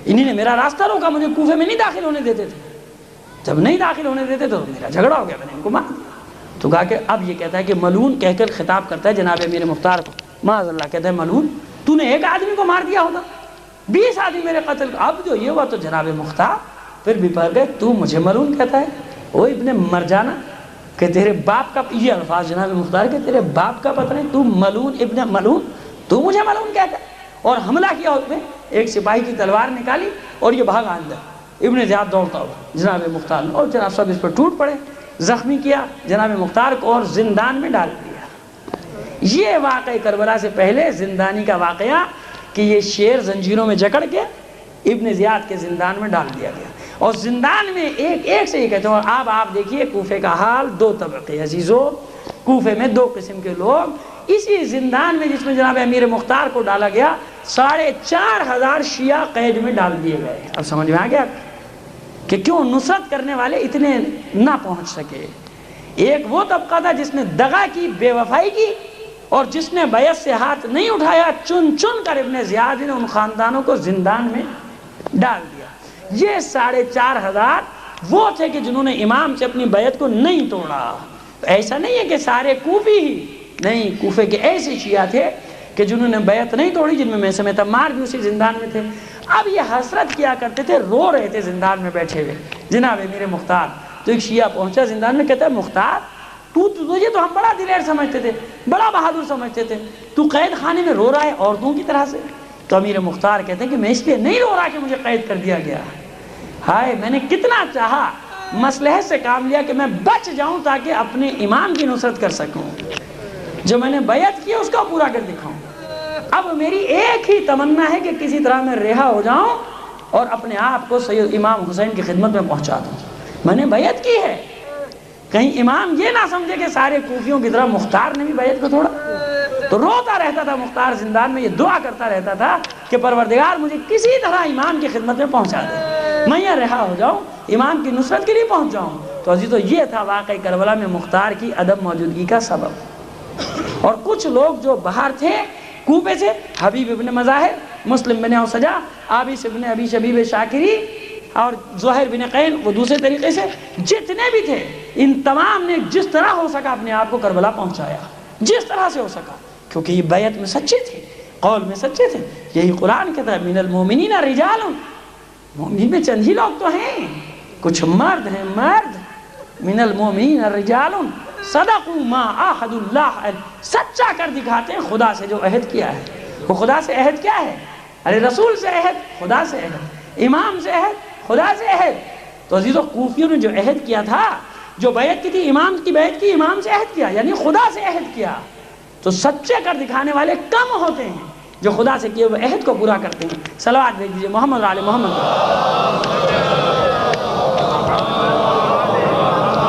S1: انہی نے میرا راستہ روکا، مجھے کوفے میں نہیں داخل ہونے دیتے تھے، جب نہیں داخل ہونے دیتے تو میرا جھگڑا ہو گیا، میں نے ان کو مار دیا۔ تو کہا کہ اب یہ کہتا ہے کہ ملعون کہہ کر خطاب کرتا ہے جناب امیر مختار کو، معاذ اللہ، کہتا ہے ملعون تو نے ایک آدمی کو مار دیا ہوتا، 20 آدمی میرے قتل۔ اب جو یہ ہوا تو جناب مختار پھر بھی پڑھ گئے، تو مجھے ملعون کہتا ہے، وہ ابن مرجانہ، کہ تیرے باپ کا، یہ الفاظ جناب مختار کہ تیرے باپ کا پتہ نہیں، تو ملعون ابن ملعون، تو مجھے ملعون کہتا ہے۔ اور حملہ کیا اس میں، ایک سپاہی کی تلوار نکالی اور یہ بھاگا اندر، ابن زیاد دوڑتا ہوا جناب مختار نے، اور جناب سب اس پر ٹوٹ پڑے، زخمی کیا جناب مختار کو اور زندان میں ڈال دیا۔ یہ واقعہ کربلا سے پہلے زندانی کا واقعہ کہ یہ شیر زنجیروں میں جکڑ کے ابن زیاد کے زندان میں ڈال دیا گیا، اور زندان میں ایک سے یہ کہتے ہیں۔ اور اب آپ دیکھیے کوفے کا حال، 2 طبقے عزیزو، کوفے میں 2 قسم کے لوگ، اسی زندان میں جس میں جناب امیر مختار کو ڈالا گیا 4,500 شیعہ قید میں ڈال دیے گئے۔ اب سمجھ میں آ گیا کہ کیوں نصرت کرنے والے اتنے نہ پہنچ سکے۔ ایک وہ طبقہ تھا جس نے دغا کی، بے وفائی کی، اور جس نے بیعت سے ہاتھ نہیں اٹھایا، چن چن کر ابن زیاد نے ان خاندانوں کو زندان میں ڈال دیا۔ یہ 4,500 وہ تھے کہ جنہوں نے امام سے اپنی بیعت کو نہیں توڑا۔ ایسا نہیں ہے کہ سارے کوفی ہی، نہیں، کوفے کے ایسے شیعہ تھے کہ جنہوں نے بیعت نہیں توڑی، جن میں میثم تمار بھی اسی زندان میں تھے۔ اب یہ حسرت کیا کرتے تھے، رو رہے تھے زندان میں بیٹھے ہوئے جناب امیر مختار۔ تو ایک شیعہ پہنچا زندان میں، کہتا ہے مختار تجھے تو ہم بڑا دلیر سمجھتے تھے، بڑا بہادر سمجھتے تھے، تو قید خانے میں رو رہا ہے عورتوں کی طرح سے؟ تو امیر مختار کہتے ہیں کہ میں اس لیے نہیں رو رہا کہ مجھے قید کر دیا گیا، ہائے میں نے کتنا چاہا، مصلحت سے کام لیا کہ میں بچ جاؤں تاکہ اپنے امام کی نصرت کر سکوں، جو میں نے بیعت کی اس کو پورا کر دکھاؤں۔ اب میری ایک ہی تمنا ہے کہ کسی طرح میں رہا ہو جاؤں، اور اپنے آپ کو سید امام حسین کی خدمت میں پہنچا دوں. میں نے بیعت کی ہے. کہیں امام یہ نہ سمجھے کہ سارے کوفیوں کی طرح مختار نے بھی بیعت کو توڑا. تو روتا رہتا تھا مختار زندان میں, یہ دعا کرتا رہتا تھا کہ پروردگار مجھے کسی طرح امام کی خدمت میں پہنچا دے, میں یہ رہا ہو جاؤں, امام کی نصرت کے لیے پہنچ جاؤں. تو عزیزو یہ تھا واقعہ کربلا میں مختار کی عدم موجودگی کا سبب. اور کچھ لوگ جو باہر تھے کوفے سے, حبیب ابن مظاہر, مسلم بن اوسجا, عابس ابن ابی شبیب شاکری اور زہیر بن قین, وہ دوسرے طریقے سے جتنے بھی تھے, ان تمام نے جس طرح ہو سکا اپنے آپ کو کربلا پہنچایا, جس طرح سے ہو سکا, کیونکہ یہ بیعت میں سچے تھے, قول میں سچے تھے. یہی قرآن کہتا ہے من المؤمنین رجال, مومنین میں چند ہی لوگ تو ہیں, کچھ مرد ہیں, مرد. من المؤمنین رجال صدقوا ما عاہد اللہ, سچا کر دکھاتے ہیں خدا سے جو عہد کیا ہے. وہ خدا سے عہد کیا ہے؟ ارے رسول سے عہد, خدا سے عہد, امام سے عہد, خدا سے عہد. تو عزیزو کوفیوں نے جو عہد کیا تھا, جو بیعت کی تھی, امام کی بیعت کی, امام سے عہد کیا, یعنی خدا سے عہد کیا. تو سچے کر دکھانے والے کم ہوتے ہیں جو خدا سے کیے ہوئے عہد کو پورا کرتے ہیں. صلوات بھیج دیجیے محمد علی محمد.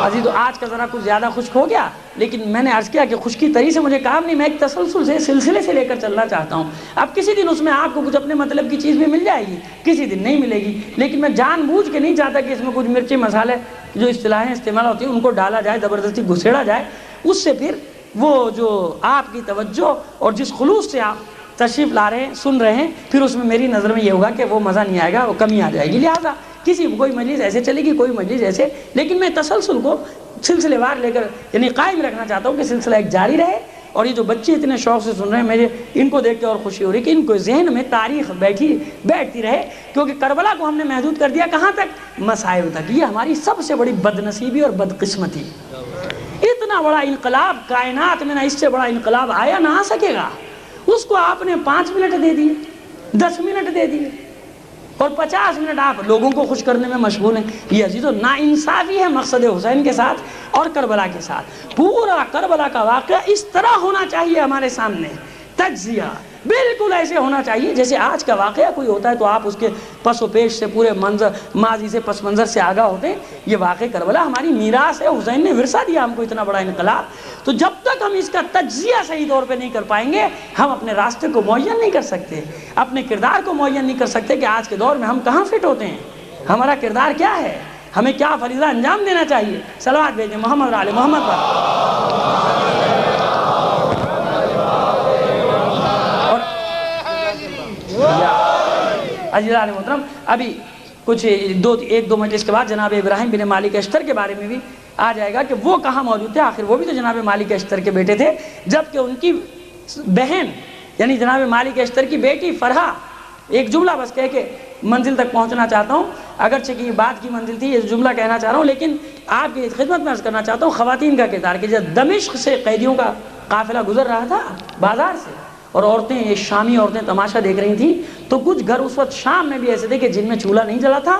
S1: عزیز آج کا ذرا کچھ زیادہ خشک ہو گیا, لیکن میں نے عرض کیا کہ خشکی طری سے مجھے کام نہیں, میں ایک تسلسل سے سلسلے سے لے کر چلنا چاہتا ہوں. اب کسی دن اس میں آپ کو کچھ اپنے مطلب کی چیز بھی مل جائے گی, کسی دن نہیں ملے گی, لیکن میں جان بوجھ کے نہیں چاہتا کہ اس میں کچھ مرچی مسالے جو اصطلاحیں استعمال ہوتی ہیں ان کو ڈالا جائے, زبردستی گھسیڑا جائے. اس سے پھر وہ جو آپ کی توجہ اور جس خلوص سے آپ تشریف لا رہے ہیں, سن رہے ہیں, پھر اس میں میری نظر میں یہ ہوگا کہ وہ مزہ نہیں آئے گا, وہ کمی آ جائے گی. لہٰذا کسی کوئی مجلس ایسے چلے گی, کوئی مجلس ایسے, لیکن میں تسلسل کو سلسلے وار لے کر یعنی قائم رکھنا چاہتا ہوں کہ سلسلہ ایک جاری رہے. اور یہ جو بچے اتنے شوق سے سن رہے ہیں, مجھے ان کو دیکھ کے اور خوشی ہو رہی کہ ان کو ذہن میں تاریخ بیٹھتی رہے, کیونکہ کربلا کو ہم نے محدود کر دیا کہاں تک؟ مصائب تک. یہ ہماری سب سے بڑی بدنصیبی اور بدقسمتی. اتنا بڑا انقلاب کائنات میں, نہ اس سے بڑا انقلاب آیا نہ آ سکے گا. اس کو آپ نے 5 منٹ دے دیے, 10 منٹ دے دیے, اور 50 منٹ آپ لوگوں کو خوش کرنے میں مشغول ہیں. یہ عزیزو ناانصافی ہے مقصد حسین کے ساتھ اور کربلا کے ساتھ. پورا کربلا کا واقعہ اس طرح ہونا چاہیے ہمارے سامنے, تجزیہ بالکل ایسے ہونا چاہیے جیسے آج کا واقعہ کوئی ہوتا ہے تو آپ اس کے پس و پیش سے, پورے منظر ماضی سے پس منظر سے آگاہ ہوتے ہیں. یہ واقعہ کربلا ہماری میراث ہے, حسین نے ورثہ دیا ہم کو اتنا بڑا انقلاب. تو جب تک ہم اس کا تجزیہ صحیح طور پہ نہیں کر پائیں گے, ہم اپنے راستے کو معین نہیں کر سکتے, اپنے کردار کو معین نہیں کر سکتے کہ آج کے دور میں ہم کہاں فٹ ہوتے ہیں, ہمارا کردار کیا ہے, ہمیں کیا فریضہ انجام دینا چاہیے. صلوات بھیجیں محمد علی محمد پر. عزیزان محترم, ابھی کچھ ایک دو مجلس کے بعد جناب ابراہیم بن مالک اشتر کے بارے میں بھی آ جائے گا کہ وہ کہاں موجود تھے. آخر وہ بھی تو جناب مالک اشتر کے بیٹے تھے, جبکہ ان کی بہن یعنی جناب مالک اشتر کی بیٹی فرحہ, ایک جملہ بس کہہ کے منزل تک پہنچنا چاہتا ہوں, اگرچہ کہ یہ بات کی منزل تھی, یہ جملہ کہنا چاہ رہا ہوں, لیکن آپ کی خدمت میں عرض کرنا چاہتا ہوں خواتین کا کردار. کہ جب دمشق سے قیدیوں کا قافلہ گزر رہا تھا بازار سے, اور عورتیں, یہ شامی عورتیں تماشا دیکھ رہی تھیں, تو کچھ گھر اس وقت شام میں بھی ایسے تھے کہ جن میں چولہا نہیں جلا تھا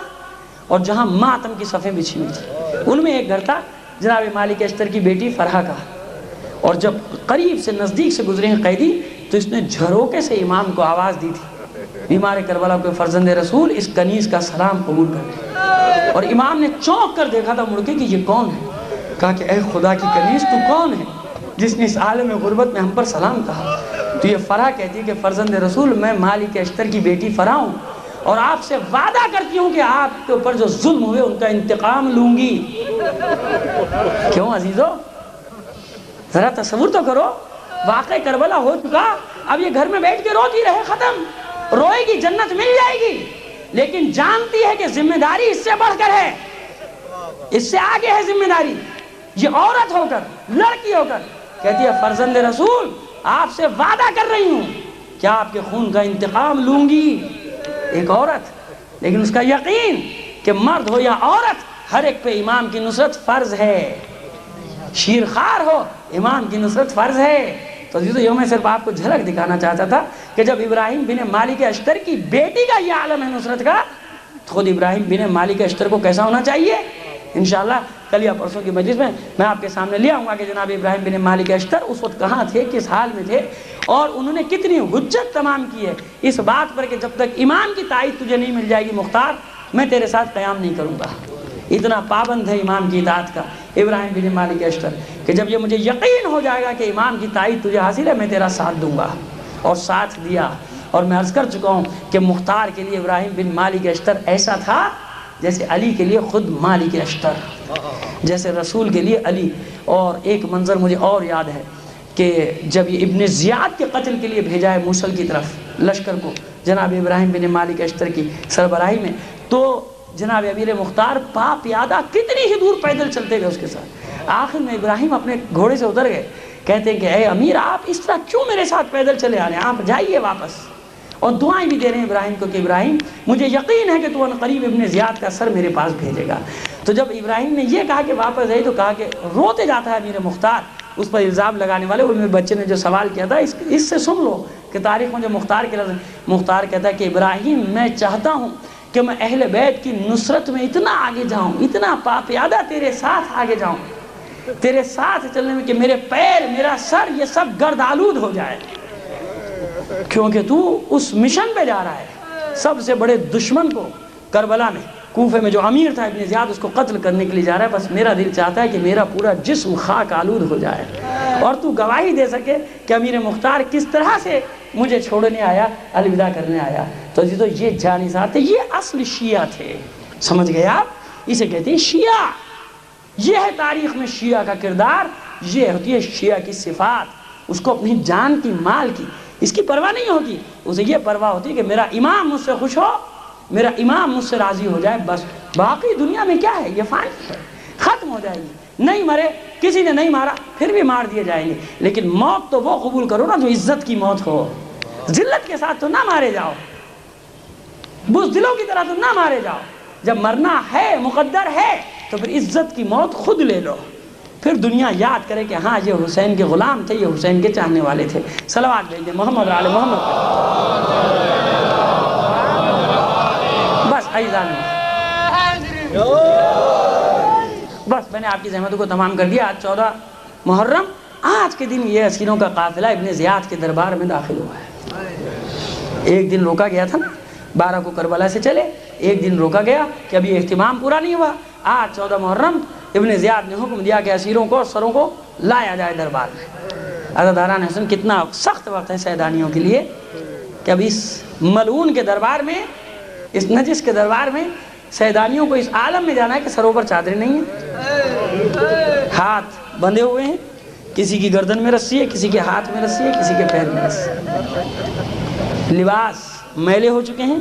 S1: اور جہاں ماتم کی صفیں بچھی ہوئی تھی. ان میں ایک گھر تھا جناب مالک اشتر کی بیٹی فرحہ کا. اور جب قریب سے نزدیک سے گزرے ہیں قیدی, تو اس نے جھروکے سے امام کو آواز دی تھی, بیمار کربلا کے فرزند رسول اس کنیز کا سلام قبول کر. اور امام نے چونک کر دیکھا تھا مڑ کے کہ یہ کون ہے. کہا کہ اے خدا کی کنیز, تو کون ہے جس نے اس عالم غربت میں ہم پر سلام کہا؟ تو یہ فرحہ کہتی ہے کہ فرزند رسول, میں مالک اشتر کی بیٹی فرحہ ہوں, اور آپ سے وعدہ کرتی ہوں کہ آپ کے اوپر جو ظلم ہوئے ان کا انتقام لوں گی. کیوں عزیزو, ذرا تصور تو کرو, واقع کربلا ہو چکا, اب یہ گھر میں بیٹھ کے روتی رہے, ختم, روئے گی, جنت مل جائے گی, لیکن جانتی ہے کہ ذمہ داری اس سے بڑھ کر ہے, اس سے آگے ہے ذمہ داری. یہ عورت ہو کر, لڑکی ہو کر کہتی ہے فرزند رسول آپ سے وعدہ کر رہی ہوں کہ آپ کے خون کا انتقام لوں گی. ایک عورت, لیکن اس کا یقین کہ مرد ہو یا عورت, ہر ایک پہ امام کی نصرت فرض ہے. شیرخوار ہو, امام کی نصرت فرض ہے. تو عزیزو, میں صرف آپ کو جھلک دکھانا چاہتا تھا کہ جب ابراہیم بن مالک اشتر کی بیٹی کا یہ عالم ہے نصرت کا, تو خود ابراہیم بن مالک اشتر کو کیسا ہونا چاہیے. انشاءاللہ کل یا پرسوں کی مجلس میں آپ کے سامنے لے آؤں گا کہ جناب ابراہیم بن مالک اشتر اس وقت کہاں تھے, کس حال میں تھے, اور انہوں نے کتنی حجت تمام کی ہے اس بات پر کہ جب تک امام کی تائید تجھے نہیں مل جائے گی مختار، میں تیرے ساتھ قیام نہیں کروں گا۔ اتنا پابند ہے امام کی اطاعت کا ابراہیم بن مالک اشتر کہ جب یہ مجھے یقین ہو جائے گا کہ امام کی تائید تجھے حاصل ہے، میں تیرا ساتھ دوں گا، اور ساتھ دیا۔ اور میں عرض کر چکا ہوں کہ مختار کے لیے ابراہیم بن مالک اشتر ایسا تھا جیسے علی کے لیے خود مالک اشتر، جیسے رسول کے لیے علی۔ اور ایک منظر مجھے اور یاد ہے کہ جب یہ ابن زیاد کے قتل کے لیے بھیجا ہے موصل کی طرف لشکر کو جناب ابراہیم بن مالک اشتر کی سربراہی میں، تو جناب امیر مختار پا پیادہ کتنی ہی دور پیدل چلتے گئے اس کے ساتھ۔ آخر میں ابراہیم اپنے گھوڑے سے اتر گئے، کہتے ہیں کہ اے امیر آپ اس طرح کیوں میرے ساتھ پیدل چلے آ رہے ہیں، آپ جائیے واپس۔ اور دعائیں بھی دے رہے ہیں ابراہیم کو کہ ابراہیم مجھے یقین ہے کہ تو عنقریب ابن زیاد کا سر میرے پاس بھیجے گا۔ تو جب ابراہیم نے یہ کہا کہ واپس آئی تو کہا کہ روتے جاتا ہے امیر مختار، اس پر الزام لگانے والے ان میں بچے نے جو سوال کیا تھا اس سے سن لو کہ تاریخ میں جو مختار کے لفظ، مختار کہتا ہے کہ ابراہیم میں چاہتا ہوں کہ میں اہل بیت کی نصرت میں اتنا آگے جاؤں، اتنا پاپیادہ تیرے ساتھ آگے جاؤں، تیرے ساتھ چلنے میں کہ میرے پیر میرا سر یہ سب گرد آلود ہو جائے، کیونکہ تو اس مشن پہ جا رہا ہے۔ سب سے بڑے دشمن کو کربلا میں کوفے میں جو امیر تھا ابن زیاد اس کو قتل کرنے کے لیے جا رہا ہے، بس میرا دل چاہتا ہے کہ میرا پورا جسم خاک آلود ہو جائے اور تو گواہی دے سکے کہ امیر مختار کس طرح سے مجھے چھوڑنے آیا، الوداع کرنے آیا۔ تو یہ جانثار تھے، یہ اصل شیعہ تھے، سمجھ گئے آپ؟ اسے کہتے ہیں شیعہ۔ یہ ہے تاریخ میں شیعہ کا کردار، یہ ہوتی ہے شیعہ کی صفات۔ اس کو اپنی جان کی، مال کی اس کی پرواہ نہیں ہوتی، اسے یہ پرواہ ہوتی ہے کہ میرا امام مجھ سے خوش ہو، میرا امام مجھ سے راضی ہو جائے، بس باقی دنیا میں کیا ہے، یہ فانی ہے، ختم ہو جائے گی۔ نہیں مرے، کسی نے نہیں مارا پھر بھی مار دیے جائیں گے، لیکن موت تو وہ قبول کرو نا جو عزت کی موت ہو، ذلت کے ساتھ تو نہ مارے جاؤ، بزدلوں کی طرح تو نہ مارے جاؤ۔ جب مرنا ہے، مقدر ہے، تو پھر عزت کی موت خود لے لو، پھر دنیا یاد کرے کہ ہاں یہ حسین کے غلام تھے، یہ حسین کے چاہنے والے تھے۔ صلوات بھیج دیں محمد علی محمد۔ بس ایزان بس میں نے آپ کی زحمتوں کو تمام کر دیا۔ آج 14 محرم، آج کے دن یہ اسیروں کا قافلہ ابن زیاد کے دربار میں داخل ہوا ہے۔ ایک دن روکا گیا تھا نا، 12 کو کربلا سے چلے، ایک دن روکا گیا کہ ابھی اہتمام پورا نہیں ہوا۔ آج 14 محرم ابن زیاد نے حکم دیا کہ اسیروں کو اور سروں کو لایا جائے دربار میں۔ عزاداران حسن کتنا سخت وقت ہے سیدانیوں کے لیے کہ اب اس ملعون کے دربار میں، اس نجس کے دربار میں سیدانیوں کو اس عالم میں جانا ہے کہ سروں پر چادریں نہیں ہیں، ہاتھ بندھے ہوئے ہیں، کسی کی گردن میں رسی ہے، کسی کے ہاتھ میں رسی ہے، کسی کے پیر میں رسی ہے، لباس میلے ہو چکے ہیں،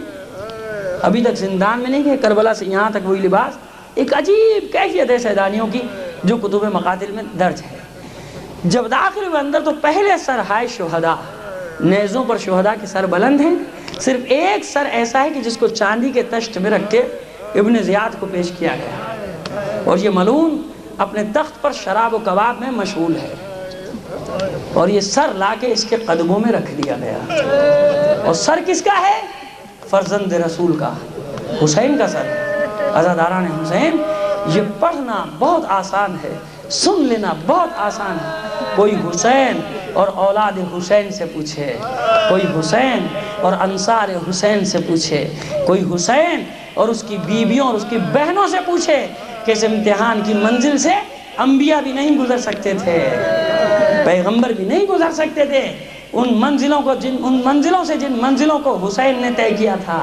S1: ابھی تک زندان میں نہیں گئے، کربلا سے یہاں تک وہی لباس۔ ایک عجیب کیفیت ہے سیدانیوں کی جو کتب مقاتل میں درج ہے۔ جب داخل ہوئے اندر تو پہلے سر ہائے شہداء، نیزوں پر شہداء کے سر بلند ہیں، صرف ایک سر ایسا ہے کہ جس کو چاندی کے تشت میں رکھ کے ابن زیاد کو پیش کیا گیا، اور یہ ملعون اپنے تخت پر شراب و کباب میں مشغول ہے، اور یہ سر لا کے اس کے قدموں میں رکھ دیا گیا۔ اور سر کس کا ہے؟ فرزند رسول کا، حسین کا سر۔ عزاداران حسین، یہ پڑھنا بہت آسان ہے، سن لینا بہت آسان ہے۔ کوئی حسین اور اولاد حسین سے پوچھے، کوئی حسین اور انصار حسین سے پوچھے، کوئی حسین اور اس کی بیویوں اور اس کی بہنوں سے پوچھے کہ اس امتحان کی منزل سے انبیاء بھی نہیں گزر سکتے تھے، پیغمبر بھی نہیں گزر سکتے تھے، ان منزلوں سے جن منزلوں کو حسین نے طے کیا تھا۔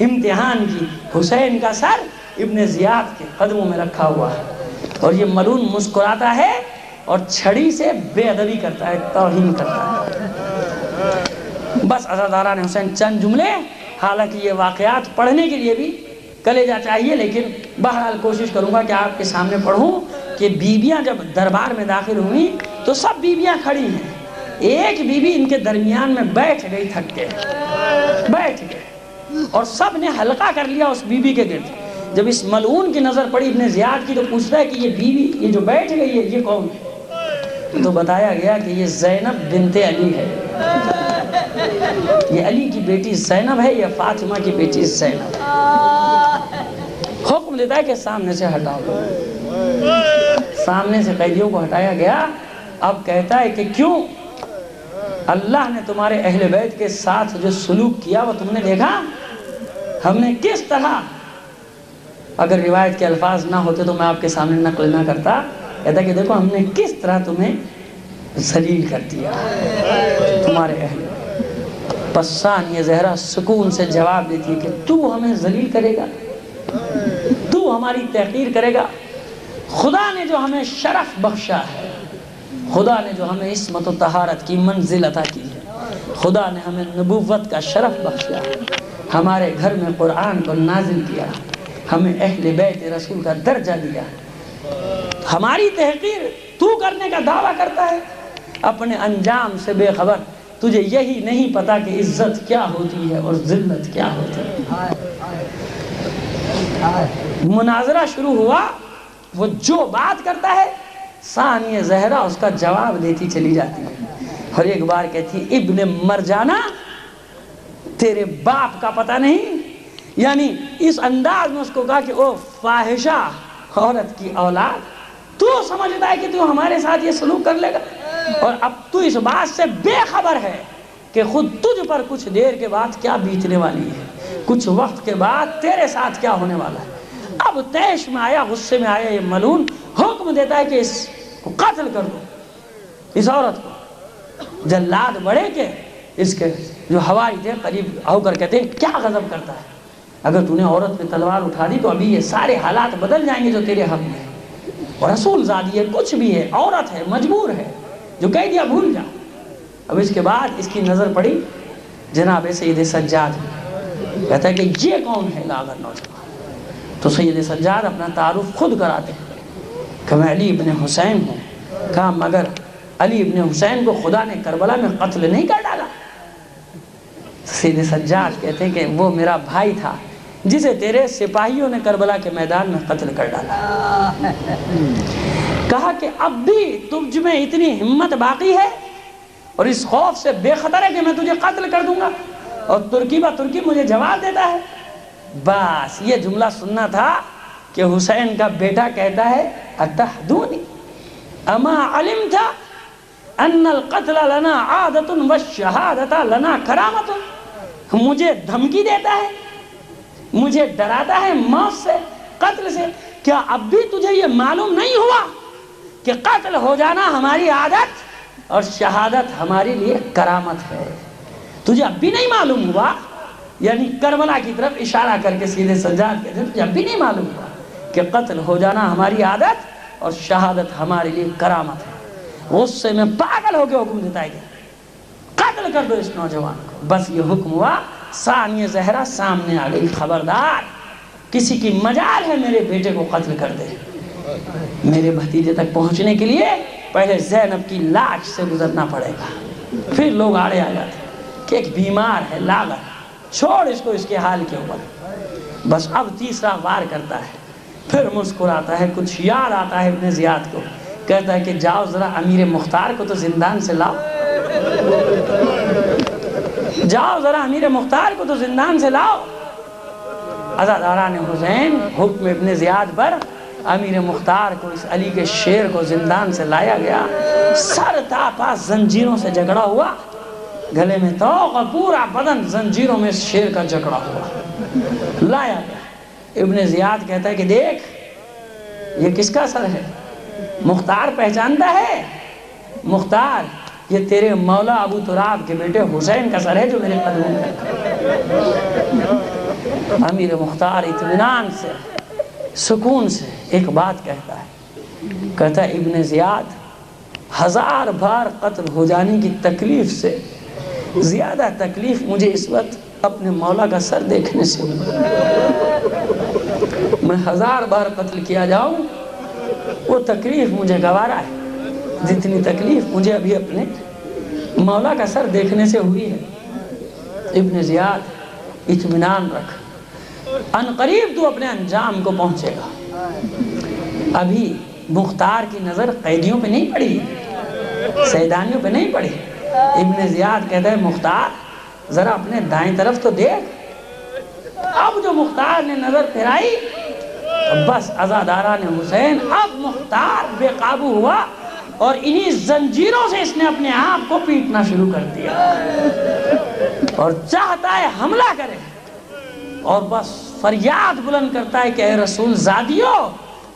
S1: امتحان کی حسین کا سر ابن زیاد کے قدموں میں رکھا ہوا ہے، اور یہ ملعون مسکراتا ہے اور چھڑی سے بے ادبی کرتا ہے، توہین کرتا ہے۔ بس عزاداران حسین چند جملے، حالانکہ یہ واقعات پڑھنے کے لیے بھی کلیجہ چاہیے، لیکن بہرحال کوشش کروں گا کہ آپ کے سامنے پڑھوں کہ بیویاں جب دربار میں داخل ہوئیں تو سب بیویاں کھڑی ہیں، ایک بیوی ان کے درمیان میں بیٹھ گئی، تھک کے بیٹھ گئے، اور سب نے حلقہ کر لیا اس بیوی کے گرد۔ جب اس ملعون کی نظر پڑی ابن زیاد کی تو پوچھتا ہے کہ یہ بیوی، یہ جو بیٹھ گئی ہے، یہ کون ہے؟ تو بتایا گیا کہ یہ زینب بنت علی ہے، یہ علی کی بیٹی زینب ہے، یا فاطمہ کی بیٹی زینب۔ حکم دیتا ہے کہ سامنے سے ہٹاؤ، سامنے سے قیدیوں کو ہٹایا گیا۔ اب کہتا ہے کہ کیوں؟ اللہ نے تمہارے اہل بیت کے ساتھ جو سلوک کیا وہ تم نے دیکھا؟ ہم نے کس طرح، اگر روایت کے الفاظ نہ ہوتے تو میں آپ کے سامنے نقل نہ کرتا، کہتا کہ دیکھو ہم نے کس طرح تمہیں ذلیل کر دیا تمہارے اہل۔ پس ثانیہ زہرا سکون سے جواب دیتی ہے کہ تو ہمیں ذلیل کرے گا، تو ہماری تحقیر کرے گا؟ خدا نے جو ہمیں شرف بخشا ہے، خدا نے جو ہمیں عصمت و طہارت کی منزل عطا کی ہے، خدا نے ہمیں نبوت کا شرف بخشا ہے، ہمارے گھر میں قرآن کو نازل کیا، ہمیں اہل بیت رسول کا درجہ دیا، ہماری تحقیر تو کرنے کا دعویٰ کرتا ہے، اپنے انجام سے بے خبر، تجھے یہی نہیں پتا کہ عزت کیا ہوتی ہے اور ذلت کیا ہوتی ہے۔ مناظرہ شروع ہوا، وہ جو بات کرتا ہے ثانیہ زہرا اس کا جواب دیتی چلی جاتی ہے، اور ایک بار کہتی ابن مرجانہ تیرے باپ کا پتہ نہیں، یعنی اس انداز میں اس کو کہا کہ او فاحشہ عورت کی اولاد، تو سمجھتا ہے کہ تو ہمارے ساتھ یہ سلوک کر لے گا، اور اب تو اس بات سے بے خبر ہے کہ خود تجھ پر کچھ دیر کے بعد کیا بیتنے والی ہے، کچھ وقت کے بعد تیرے ساتھ کیا ہونے والا ہے۔ اب تیش میں آیا، غصے میں آیا یہ ملعون، حکم دیتا ہے کہ اس کو قتل کر دو، اس عورت کو۔ جلاد بڑے کے اس کے جو ہواری تھے قریب ہو کر کہتے ہیں کیا غضب کرتا ہے، اگر تو نے عورت پہ تلوار اٹھا دی تو ابھی یہ سارے حالات بدل جائیں گے جو تیرے حق میں، اور رسول زادی ہے، کچھ بھی ہے، عورت ہے، مجبور ہے، جو کہہ دیا بھول جا۔ اب اس کے بعد اس کی نظر پڑی جناب سید سجاد، کہتا ہے کہ یہ کون ہے لاغر نوجوان؟ تو سید سجاد اپنا تعارف خود کراتے ہیں کہ میں علی ابن حسین ہوں۔ کہا مگر علی ابن حسین کو خدا نے کربلا میں قتل نہیں کر ڈالا؟ سید سجاد کہتے ہیں کہ وہ میرا بھائی تھا جسے تیرے سپاہیوں نے کربلا کے میدان میں قتل کر ڈالا۔ کہا کہ اب بھی تجھ میں اتنی ہمت باقی ہے اور اس خوف سے بے خطر ہے کہ میں تجھے قتل کر دوں گا؟ اور ترکی با ترکی مجھے جواب دیتا ہے۔ بس یہ جملہ سننا تھا کہ حسین کا بیٹا کہتا ہے اتحدونی اما علمت ان القتل لنا عادت والشہادت لنا کرامت؟ مجھے دھمکی دیتا ہے، مجھے ڈراتا ہے موت سے، قتل سے۔ کیا اب بھی تجھے یہ معلوم نہیں ہوا کہ قتل ہو جانا ہماری عادت اور شہادت ہمارے لیے کرامت ہے؟ تجھے اب بھی نہیں معلوم ہوا؟ یعنی کربلا کی طرف اشارہ کر کے سیدھے سجاد کہتے ہیں تجھے اب بھی نہیں معلوم ہوا کہ قتل ہو جانا ہماری عادت اور شہادت ہمارے لیے کرامت ہے؟ غصے میں پاگل ہو کے حکم دیتا ہے کہ قتل کر دو اس نوجوان کو۔ بس یہ حکم ہوا، ثانیہ زہرا سامنے آ گئی، خبردار کسی کی مجال ہے میرے بیٹے کو قتل کر دے، میرے بھتیجے تک پہنچنے کے لیے پہلے زینب کی لاش سے گزرنا پڑے گا۔ پھر لوگ آڑے آ جاتے کہ ایک بیمار ہے لاغر، چھوڑ اس کو اس کے حال کے اوپر۔ بس اب تیسرا وار کرتا ہے، پھر مسکراتا ہے، کچھ یاد آتا ہے ابن زیاد کو، کہتا ہے کہ جاؤ ذرا امیر مختار کو تو زندان سے لاؤ، جاؤ ذرا امیر مختار کو تو زندان سے لاؤ۔ عزاداران حسین حکم ابن زیاد پر امیر مختار کو، اس علی کے شیر کو زندان سے لایا گیا، سر تا پا زنجیروں سے جکڑا ہوا، گلے میں توق اور پورا بدن زنجیروں میں شیر کا جکڑا ہوا لایا گیا۔ ابن زیاد کہتا ہے کہ دیکھ یہ کس کا سر ہے؟ مختار پہچانتا ہے؟ مختار یہ تیرے مولا ابو تراب کے بیٹے حسین کا سر ہے جو میرے قدموں میں۔ امیر مختار اطمینان سے، سکون سے ایک بات کہتا ہے، کہتا ہے ابن زیاد 1000 بار قتل ہو جانے کی تکلیف سے زیادہ تکلیف مجھے اس وقت اپنے مولا کا سر دیکھنے سے ہوئی۔ میں 1000 بار قتل کیا جاؤں وہ تکلیف مجھے گوارا ہے جتنی تکلیف مجھے ابھی اپنے مولا کا سر دیکھنے سے ہوئی ہے۔ ابن زیاد اطمینان رکھ، ان قریب تو اپنے انجام کو پہنچے گا۔ ابھی مختار کی نظر قیدیوں پہ نہیں پڑی، سیدانیوں پہ نہیں پڑی۔ ابن زیاد کہتا ہے مختار ذرا اپنے دائیں طرف تو دیکھ۔ اب جو مختار نے نظر پھرائی بس عزاداران حسین، اب مختار بے قابو ہوا اور انہی زنجیروں سے اس نے اپنے آپ کو پیٹنا شروع کر دیا اور چاہتا ہے حملہ کرے، اور بس فریاد بلند کرتا ہے کہ اے رسول زادیوں،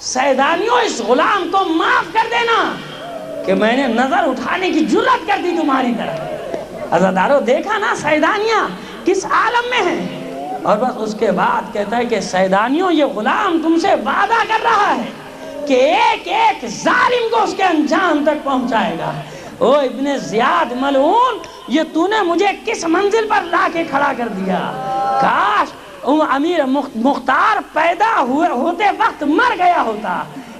S1: سیدانیوں، اس غلام کو معاف کر دینا کہ میں نے نظر اٹھانے کی جرات کر دی تمہاری طرح۔ عزادارو دیکھا نا سیدانیاں کس عالم میں ہیں، اور بس اس کے بعد کہتا ہے کہ سیدانیوں یہ غلام تم سے وعدہ کر رہا ہے کہ ایک ایک ظالم کو اس کے انجام تک پہنچائے گا۔ او ابن زیاد ملعون، یہ تو نے مجھے کس منزل پر لا کے کھڑا کر دیا، کاش امیر مختار پیدا ہوتے وقت مر گیا ہوتا،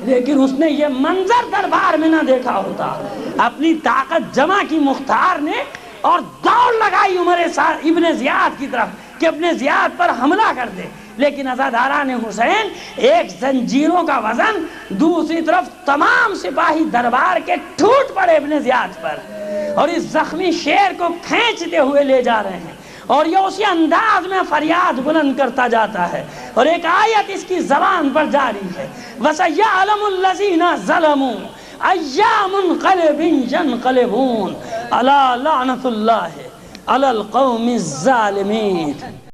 S1: لیکن اس نے یہ منظر دربار میں نہ دیکھا ہوتا۔ اپنی طاقت جمع کی مختار نے اور دوڑ لگائی عمر ابن زیاد کی طرف کہ اپنے زیاد پر حملہ کر دے، لیکن عزاداران حسین ایک زنجیروں کا وزن، دوسری طرف تمام سپاہی دربار کے ٹوٹ پڑے ابن زیاد پر، اور اس زخمی شیر کو کھینچتے ہوئے لے جا رہے ہیں، اور یہ اسی انداز میں فریاد بلند کرتا جاتا ہے، اور ایک آیت اس کی زبان پر جاری ہے، وَسَيَعْلَمُ الَّذِينَ ظَلَمُوا أَيَّا مُنْقَلِبٍ يَنْقَلِبُونَ أَلَا لَعْنَةُ اللَّهِ عَلَى الْقَوْمِ الظَّالِمِينَ۔